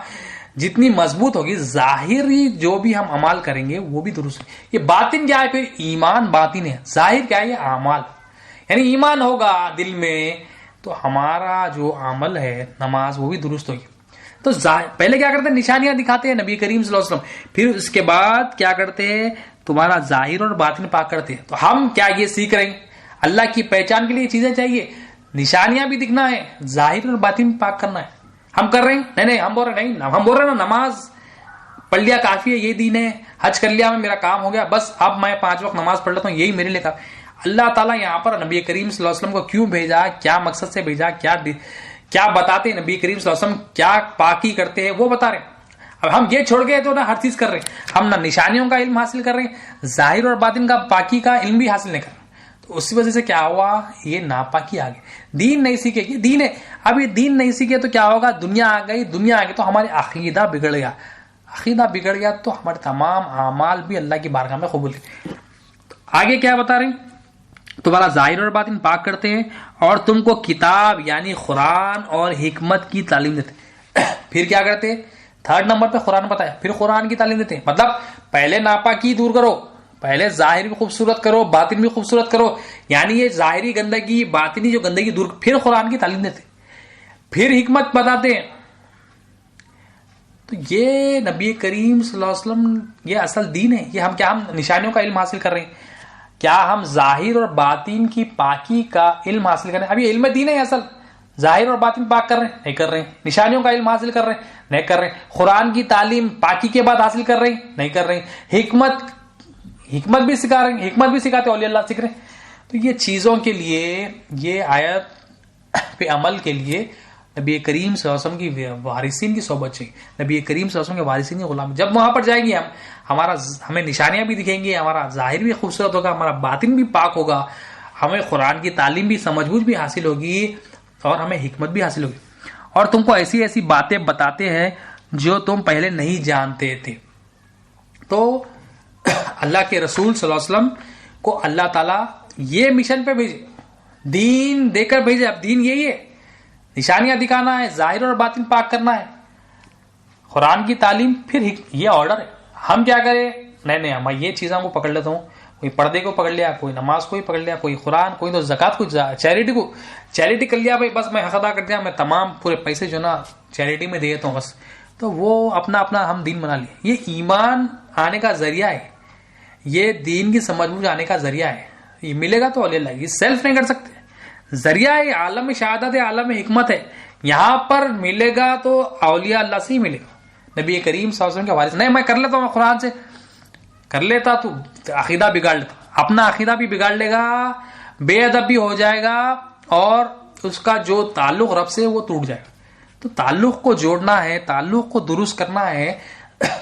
جتنی مضبوط ہوگی، ظاہری جو بھی ہم عمال کریں گے وہ بھی درست ہے. یہ باطن کیا ہے؟ پھر ایمان باطن ہے. ظاہر کیا ہے؟ یہ اعمال. یعنی ایمان ہوگا دل میں تو ہمارا جو عمل ہے نماز وہ بھی درست ہوگی. تو پہلے کیا کرتے ہیں؟ نشانیاں دکھاتے ہیں نبی کریم صلی اللہ علیہ وسلم. پھر اس کے بعد کیا کرتے ہیں؟ تمہارا ظاہر اور باطن پاک کرتے ہیں. تو ہم کیا یہ سیکھ رہے ہیں؟ اللہ کی پہچان کے لیے چیزیں چاہیے. نشانیاں بھی دکھنا ہے، ظاہر اور باطن پاک کرنا ہے. ہم کر رہے ہیں؟ نہیں ہم بول رہے نہیں. ہم بول رہے ہیں نا نماز پڑھ لیا کافی ہے، یہ دین ہے. حج کر لیا، میرا کام ہو گیا، بس اب میں 5 وقت نماز پڑھ لیتا ہوں، یہی میرے لیے کام. اللہ تعالیٰ یہاں پر نبی کریم صلی اللہ علیہ وسلم کو کیوں بھیجا، کیا مقصد سے بھیجا، کیا بتاتے ہیں نبی کریم صلی اللہ علیہ وسلم، کیا پاکی کرتے ہیں وہ بتا رہے ہیں. اب ہم یہ چھوڑ گئے تو نا ہر چیز کر رہے ہیں. ہم نہ نشانیوں کا علم حاصل کر رہے ہیں، ظاہر اور باطن کا پاکی کا علم بھی حاصل نہیں کر رہے. تو اسی وجہ سے کیا ہوا؟ یہ ناپاکی آ گئی. دین نہیں سیکھے. یہ دین ہے. اب یہ دین نہیں سیکھے تو کیا ہوگا؟ دنیا آ گئی. دنیا آ گئی تو ہمارے عقیدہ بگڑ گیا. عقیدہ بگڑ گیا تو ہمارے تمام اعمال بھی اللہ کی بارگاہ میں قبول نہیں. آگے کیا بتا رہے ہیں؟ تمہارا ظاہر اور باطن پاک کرتے ہیں اور تم کو کتاب یعنی قرآن اور حکمت کی تعلیم دیتے. پھر کیا کرتے؟ 3rd نمبر پہ قرآن بتایا. پھر قرآن کی تعلیم دیتے ہیں. مطلب پہلے ناپاکی دور کرو، پہلے ظاہر بھی خوبصورت کرو، باطن بھی خوبصورت کرو. یعنی یہ ظاہری گندگی، باطنی جو گندگی دور. پھر قرآن کی تعلیم دیتے، پھر حکمت بتاتے ہیں. تو یہ نبی کریم صلی اللہ علیہ وسلم یہ اصل دین ہے. یہ ہم نشانیوں کا علم حاصل کر رہے ہیں. کیا ہم ظاہر اور باطن کی پاکی کا علم حاصل کر رہے ہیں؟ اب یہ علم دین ہے اصل. ظاہر اور باطن پاک کر رہے ہیں؟ نہیں کر رہے ہیں. نشانیوں کا علم حاصل کر رہے ہیں؟ نہیں کر رہے ہیں. قرآن کی تعلیم پاکی کے بعد حاصل کر رہے ہیں؟ نہیں کر رہے ہیں. حکمت بھی سکھا رہے ہیں، حکمت بھی سکھاتے اولیاء اللہ سیکھ رہے ہیں. تو یہ چیزوں کے لیے، یہ آیت پہ عمل کے لیے نبی کریم صلی اللہ علیہ وسلم کی وارثین کی صحبت چاہیے. نبی کریم صلی اللہ علیہ وسلم کے وارثین کی غلام. جب وہاں پر جائیں گے ہمیں نشانیاں بھی دکھیں گی، ہمارا ظاہر بھی خوبصورت ہوگا، ہمارا باطن بھی پاک ہوگا، ہمیں قرآن کی تعلیم بھی سمجھ بوجھ بھی حاصل ہوگی اور ہمیں حکمت بھی حاصل ہوگی. اور تم کو ایسی ایسی باتیں بتاتے ہیں جو تم پہلے نہیں جانتے تھے. تو اللہ کے رسول صلی اللہ علیہ وسلم کو اللہ تعالیٰ یہ مشن پہ بھیجے، دین دے کر بھیجے. اب دین یہی ہے، نشانیاں دکھانا ہے، ظاہر اور باطن پاک کرنا ہے، قرآن کی تعلیم. پھر یہ آرڈر ہے. ہم کیا کریں؟ نہیں میں یہ چیزوں کو پکڑ لیتا ہوں. کوئی پردے کو پکڑ لیا، کوئی نماز کو ہی پکڑ لیا، کوئی قرآن، کوئی تو زکات کو، چیریٹی کر لیا. بھائی بس میں حق ادا کر دیا، میں تمام پورے پیسے جو نا چیریٹی میں دے دیتا ہوں بس. تو وہ اپنا ہم دین بنا لیے. یہ ایمان آنے کا ذریعہ ہے، یہ دین کی سمجھ بوجھ آنے کا ذریعہ ہے. یہ ملے گا تو اولیاء اللہ. یہ سیلف نہیں کر سکتے. ذریعہ عالم شہادت عالم حکمت ہے. یہاں پر ملے گا تو اولیاء اللہ سے ہی ملے گا. نبی کریم صلی اللہ علیہ وسلم کے حوالے سے. نہیں میں کر لیتا ہوں قرآن سے کر لیتا تو عقیدہ بگاڑ لیتا, اپنا عقیدہ بھی بگاڑ لے گا, بے ادب بھی ہو جائے گا, اور اس کا جو تعلق رب سے وہ ٹوٹ جائے گا. تو تعلق کو جوڑنا ہے, تعلق کو درست کرنا ہے,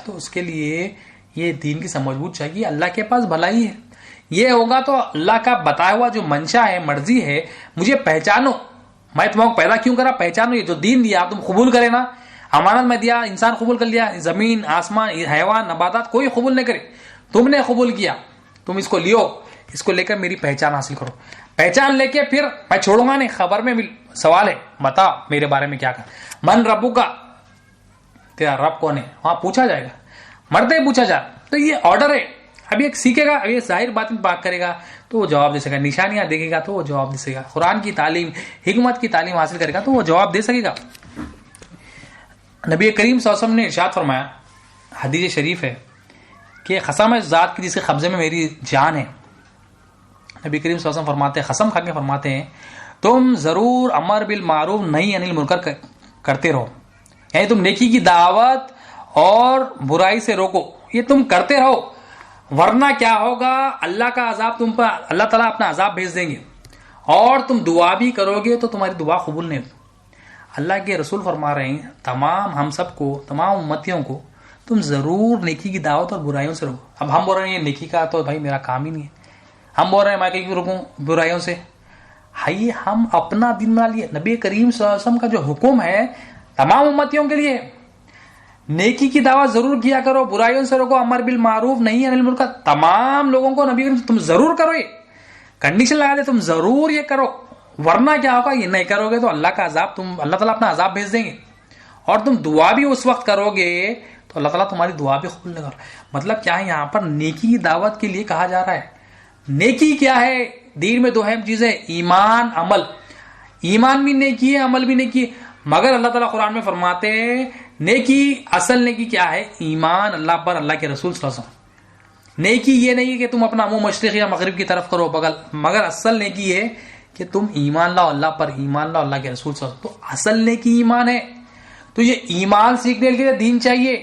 تو اس کے لیے یہ دین کی سمجھ بوجھ چاہیے. اللہ کے پاس بھلائی ہے, یہ ہوگا تو اللہ کا بتایا ہوا جو منشا ہے, مرضی ہے, مجھے پہچانو, میں تمہیں پیدا کیوں کرا, پہچانو. یہ جو دین دیا تم قبول کرے نا, امانت میں دیا, انسان قبول کر لیا, زمین آسمان حیوان نباتات کوئی قبول نہیں کرے, تم نے قبول کیا, تم اس کو لیو, اس کو لے کر میری پہچان حاصل کرو. پہچان لے کے پھر میں چھوڑوں گا نہیں. خبر میں سوال ہے, بتا میرے بارے میں کیا کر, من ربو کا, تیرا رب کون ہے, وہاں پوچھا جائے گا, مرتے پوچھا جائے. تو یہ آرڈر ہے. ابھی ایک سیکھے گا, ابھی ظاہر بات بات کرے گا تو وہ جواب دے سکے گا, نشانیاں دیکھے گا تو وہ جواب دے سکے گا, قرآن کی تعلیم حکمت کی تعلیم حاصل کرے گا تو وہ جواب دے سکے گا. نبی کریم صلی اللہ علیہ وسلم نے ارشاد فرمایا, حدیث شریف ہے کہ قسم ہے ذات کی جس کے قبضے میں میری جان ہے. نبی کریم صلی اللہ علیہ وسلم فرماتے ہیں, قسم کھا کے فرماتے ہیں, تم ضرور امر بالمعروف نہی عن المنکر کرتے رہو, یعنی تم نیکی کی دعوت اور برائی سے روکو, یہ تم کرتے رہو, ورنہ کیا ہوگا, اللہ کا عذاب تم پر, اللہ تعالیٰ اپنا عذاب بھیج دیں گے, اور تم دعا بھی کرو گے تو تمہاری دعا قبول نہیں ہوگی. اللہ کے رسول فرما رہے ہیں تمام ہم سب کو, تمام امتیوں کو, تم ضرور نیکی کی دعوت اور برائیوں سے روکو. اب ہم بول رہے ہیں نیکی کا تو بھائی میرا کام ہی نہیں ہے, ہم بول رہے ہیں میں کہیں روکوں برائیوں سے. ہائی ہم اپنا دن بنا لیے. نبی کریم صلی اللہ علیہ وسلم کا جو حکم ہے تمام امتیوں کے لیے, نیکی کی دعوت ضرور کیا کرو, برائیوں سے روکو, امر بالمعروف نہیں عن المنکر, تمام لوگوں کو نبی کریم تم ضرور کرو. یہ کنڈیشن لگا دے, تم ضرور یہ کرو, ورنہ کیا ہوگا, یہ نہیں کرو گے تو اللہ کا عذاب, اللہ تعالیٰ اپنا عذاب بھیج دیں گے, اور تم دعا بھی اس وقت کرو گے تو اللہ تعالیٰ تمہاری دعا بھی قبول نہیں کرو. مطلب کیا ہے, یہاں پر نیکی کی دعوت کے لیے کہا جا رہا ہے. نیکی کیا ہے, دین میں دو اہم چیزیں, ایمان عمل. ایمان بھی نیکی ہے, عمل بھی نیکی ہے, مگر اللہ تعالیٰ قرآن میں فرماتے ہیں نیکی, اصل نیکی کیا ہے, ایمان اللہ پر, اللہ کے رسول صلی اللہ علیہ وسلم. نیکی یہ نہیں کہ تم اپنا منہ مشرق یا مغرب کی طرف کرو بغل, مگر اصل نیکی ہے کہ تم ایمان لاؤ اللہ پر, ایمان لاؤ اللہ کے رسول صلی اللہ علیہ وسلم. تو اصل نیکی ایمان ہے. تو یہ ایمان سیکھنے کے لیے دین چاہیے,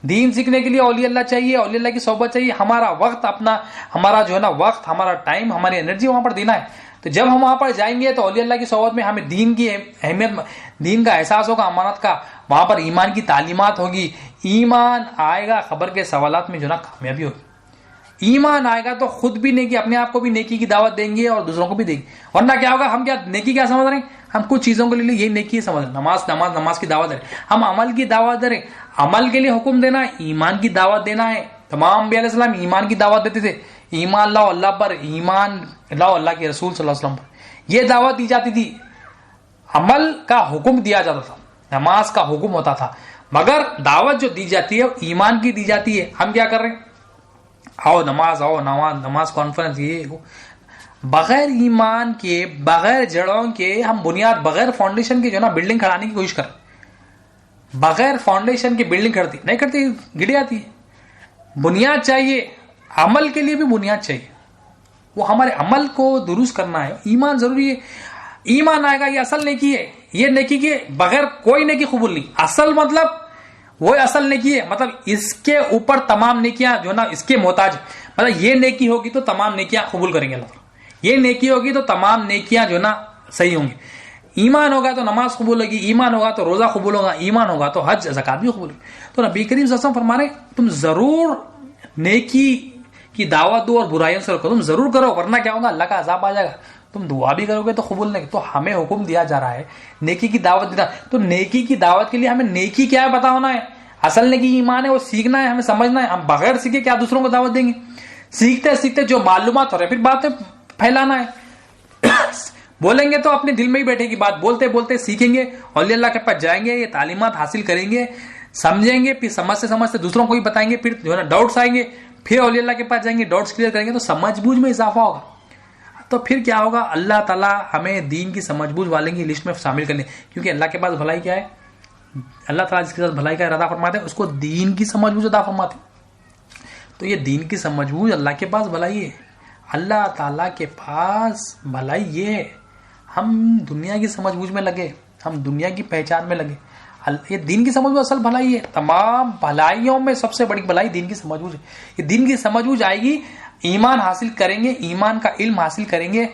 دین سیکھنے کے لیے اولیاء اللہ چاہیے, اولیاء اللہ کی صحبت چاہیے. ہمارا وقت, اپنا ہمارا جو ہے نا وقت, ہمارا ٹائم, ہماری انرجی وہاں پر دینا ہے. تو جب ہم وہاں پر جائیں گے تو اولیاء اللہ کی صحبت میں ہمیں دین کی اہمیت, دین کا احساس ہوگا, امانت کا, وہاں پر ایمان کی تعلیمات ہوگی, ایمان آئے گا, خبر کے سوالات میں جو نا کامیابی ہوگی. ایمان آئے گا تو خود بھی نیکی, اپنے آپ کو بھی نیکی کی دعوت دیں گے اور دوسروں کو بھی دیں گے. ورنہ کیا ہوگا, ہم کیا نیکی کیا سمجھ رہے ہیں, ہم کچھ چیزوں کے لیے یہ نیکی سمجھ رہے ہیں, نماز کی دعوت دے رہے, ہم عمل کی دعوت دے رہے. عمل کے لیے حکم دینا ہے, ایمان کی دعوت دینا ہے. تمام انبیاء علیہ السلام ایمان کی دعوت دیتے تھے, ایمان لاؤ اللہ پر, ایمان لاؤ اللہ کے رسول صلی اللہ علیہ وسلم پر, یہ دعوت دی جاتی تھی. عمل کا حکم دیا جاتا تھا, نماز کا حکم ہوتا تھا, مگر دعوت جو دی جاتی ہے ایمان کی دی جاتی ہے. ہم کیا کر رہے ہیں, آؤ نماز کانفرنس, یہ بغیر ایمان کے, بغیر جڑوں کے, ہم بنیاد بغیر فاؤنڈیشن کے جو نا بلڈنگ کھڑانے کی کوشش کریں. بغیر فاؤنڈیشن کی بلڈنگ کھڑتی نہیں کرتی, گر جاتی ہے. بنیاد چاہیے, عمل کے لیے بھی بنیاد چاہیے, وہ ہمارے عمل کو درست کرنا ہے. ایمان ضروری ہے, ایمان آئے گا, یہ اصل نیکی ہے. یہ نیکی کے بغیر کوئی نیکی قبول نہیں. اصل مطلب وہ اصل نیکی ہے, مطلب اس کے اوپر تمام نیکیاں جو نا اس کے محتاج, مطلب یہ نیکی ہوگی تو تمام نیکیاں قبول کریں گے اللہ تعالیٰ, یہ نیکی ہوگی تو تمام نیکیاں جو نا صحیح ہوں گی. ایمان ہوگا تو نماز قبول ہوگی, ایمان ہوگا تو روزہ قبول ہوگا, ایمان ہوگا تو حج زکات بھی قبول ہوگی. تو نبی کریم صلی اللہ علیہ وسلم فرما رہے تم ضرور نیکی کی دعوت دو اور برائیوں سے روکو, تم ضرور کرو, ورنہ کیا ہوگا, اللہ کا عذاب آ جائے گا. تم دعا بھی کرو گے تو قبول نہیں. تو ہمیں حکم دیا جا رہا ہے نیکی کی دعوت دینا. تو نیکی کی دعوت کے لیے ہمیں نیکی کیا ہے پتا ہونا ہے. اصل نیکی ایمان ہے, وہ سیکھنا ہے, ہمیں سمجھنا ہے. ہم بغیر سیکھے کیا دوسروں کو دعوت دیں گے. سیکھتے سیکھتے جو معلومات ہو رہے پھر باتیں پھیلانا ہے. بولیں گے تو اپنے دل میں ہی بیٹھے گی بات, بولتے بولتے سیکھیں گے, اولیاء اللہ کے پاس جائیں گے, یہ تعلیمات حاصل کریں گے, سمجھیں گے, پھر سمجھتے سمجھتے دوسروں کو بھی بتائیں گے, پھر جو ہے نا ڈاؤٹس آئیں گے, پھر اولیاء اللہ کے پاس جائیں گے, ڈاؤٹس کلیئر کریں گے, تو سمجھ بوجھ میں اضافہ ہوگا. تو پھر کیا ہوگا, اللہ تعالیٰ ہمیں دین کی سمجھ بوجھ والے کی لسٹ میں شامل کرنے, کیونکہ اللہ کے پاس بھلائی کیا ہے, اللہ تعالیٰ جس کے ساتھ بھلائی کا ارادہ فرماتے ہیں اس کو دین کی سمجھ بوجھ عطا فرماتے ہیں. تو یہ دین کی سمجھ بوجھ اللہ کے پاس بھلائی ہے, اللہ تعالیٰ کے پاس بھلائی یہ ہے. ہم دنیا کی سمجھ بوجھ میں لگے, ہم دنیا کی پہچان میں لگے. یہ دین کی سمجھ میں اصل بھلائی ہے. تمام بھلائیوں میں سب سے بڑی بھلائی دین کی سمجھ بوجھ ہے. یہ دین کی سمجھ بوجھ آئے گی, ایمان حاصل کریں گے, ایمان کا علم حاصل کریں گے,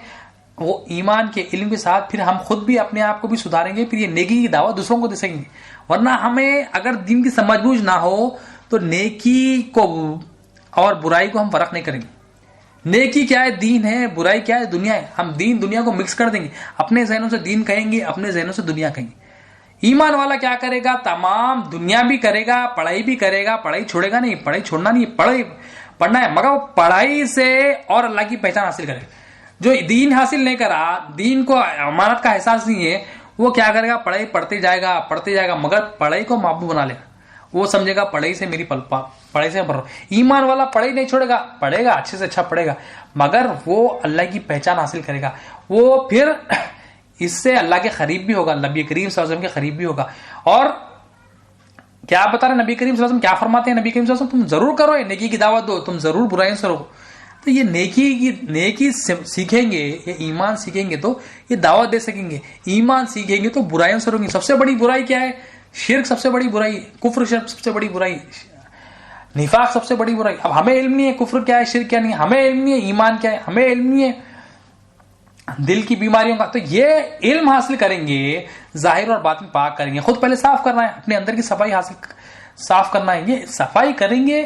وہ ایمان کے علم کے ساتھ پھر ہم خود بھی اپنے آپ کو بھی سدھاریں گے, پھر یہ نیکی کی دعوت دوسروں کو دے سکیں گے. ورنہ ہمیں اگر دین کی سمجھ بوجھ نہ ہو تو نیکی کو اور برائی کو ہم فرق نہیں کریں گے. نیکی کیا ہے, دین ہے, برائی کیا ہے, دنیا ہے. ہم دین دنیا کو مکس کر دیں گے, اپنے ذہنوں سے دین کہیں گے, اپنے ذہنوں سے دنیا کہیں گے. ایمان والا کیا کرے گا, تمام دنیا بھی کرے گا, پڑھائی بھی کرے گا, پڑھائی چھوڑے گا نہیں, پڑھائی چھوڑنا نہیں, پڑھائی پڑھنا ہے, مگر وہ پڑھائی سے اور اللہ کی پہچان حاصل کرے. جو دین حاصل نہیں کرا, دین کو امانت کا احساس نہیں ہے, وہ کیا کرے گا, پڑھائی پڑھتے جائے گا, مگر پڑھائی کو محبوب بنا لے گا. وہ سمجھے گا پڑھائی سے میری پڑھائی سے بھر. ایمان والا پڑھائی نہیں چھوڑے گا, پڑھے گا, اچھے سے اچھا پڑھے گا, مگر وہ اللہ کی پہچان حاصل کرے گا. وہ پھر اس سے اللہ کے قریب بھی ہوگا, نبی کریم صلی اللہ علیہ وسلم کے قریب بھی ہوگا. اور کیا بتا رہے نبی کریم صلی اللہ علیہ وسلم, کیا فرماتے ہیں نبی کریم صلی اللہ علیہ وسلم, تم ضرور کرو, نیکی کی دعوت دو, تم ضرور برائیوں سے روکو. تو یہ نیکی سیکھیں گے, یہ ایمان سیکھیں گے تو یہ دعوت دے سکیں گے. ایمان سیکھیں گے تو برائیوں سے روکیں گے. سب سے بڑی برائی کیا ہے, شرک سب سے بڑی برائی, کفر شرک سب سے بڑی برائی, نفاق سب سے بڑی برائی. اب ہمیں علم نہیں ہے کفر کیا ہے, شرک کیا نہیں ہے, ہمیں علم نہیں ہے ایمان کیا ہے, ہمیں علم نہیں ہے دل کی بیماریوں کا. تو یہ علم حاصل کریں گے, ظاہر اور باطن پاک کریں گے. خود پہلے صاف کرنا ہے, اپنے اندر کی صفائی صاف کرنا ہے. یہ صفائی کریں گے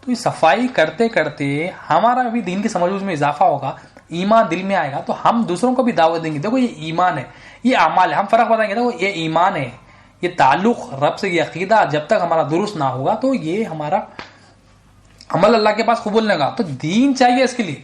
تو یہ صفائی کرتے کرتے ہمارا بھی دین کی سمجھ میں اضافہ ہوگا, ایمان دل میں آئے گا, تو ہم دوسروں کو بھی دعوت دیں گے. دیکھو یہ ایمان ہے, یہ اعمال ہے, ہم فرق بتائیں گے. دیکھو یہ ایمان ہے, یہ تعلق رب سے, یہ عقیدہ جب تک ہمارا درست نہ ہوگا تو یہ ہمارا عمل اللہ کے پاس قبول نہیں ہوگا. تو دین چاہیے اس کے لیے,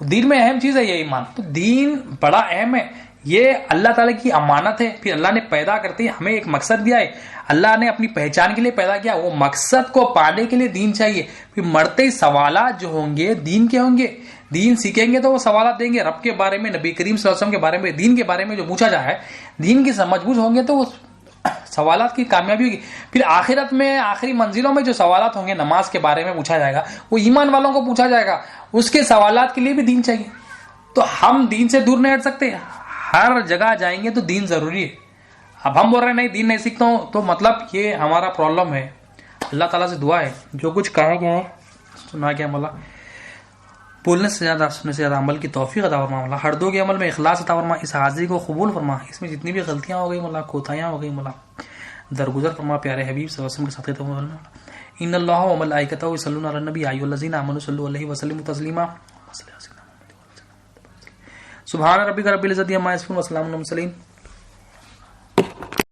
دین میں اہم چیز ہے یہ ایمان. تو دین بڑا اہم ہے, یہ اللہ تعالیٰ کی امانت ہے. پھر اللہ نے پیدا کرتے ہمیں ایک مقصد دیا ہے, اللہ نے اپنی پہچان کے لیے پیدا کیا, وہ مقصد کو پانے کے لیے دین چاہیے. پھر مرتے ہی سوالات جو ہوں گے دین کے ہوں گے, دین سیکھیں گے تو وہ سوالات دیں گے رب کے بارے میں, نبی کریم صلی اللہ علیہ وسلم کے بارے میں, دین کے بارے میں جو پوچھا جائے, دین کی سمجھ بوجھ ہوں گے تو وہ سوالات کی کامیابی ہوگی. پھر آخرت میں آخری منزلوں میں جو سوالات ہوں گے, نماز کے بارے میں پوچھا جائے گا, وہ ایمان والوں کو پوچھا جائے گا, اس کے سوالات کے لیے بھی دین چاہیے. تو ہم دین سے دور نہیں ہٹ سکتے, ہر جگہ جائیں گے تو دین ضروری ہے. اب ہم بول رہے ہیں نہیں دین نہیں سیکھتا ہوں, تو مطلب یہ ہمارا پرابلم ہے. اللہ تعالیٰ سے دعا ہے جو کچھ کہا گیا ہے سنا گیا مولا, بولنے سے زیادہ سننے سے زیادہ عمل کی توفیق عطا فرما مولا. ہر دو کے عمل میں اخلاص عطا فرما, اس حاضری کو قبول فرما, اس میں جتنی بھی غلطیاں ہو گئی مولا, کوتاہیاں ہو گئی مولا, درگزر فرما پیارے حبیب صلی اللہ علیہ وسلم کے ساتھ مولا. ان اللہ و ملائکتہ یصلون علی النبی ایھا الذین آمنوا صلوا علیہ وسلموا تسلیما. سبحان ربک رب العزۃ عما یصفون وسلام علی المرسلین.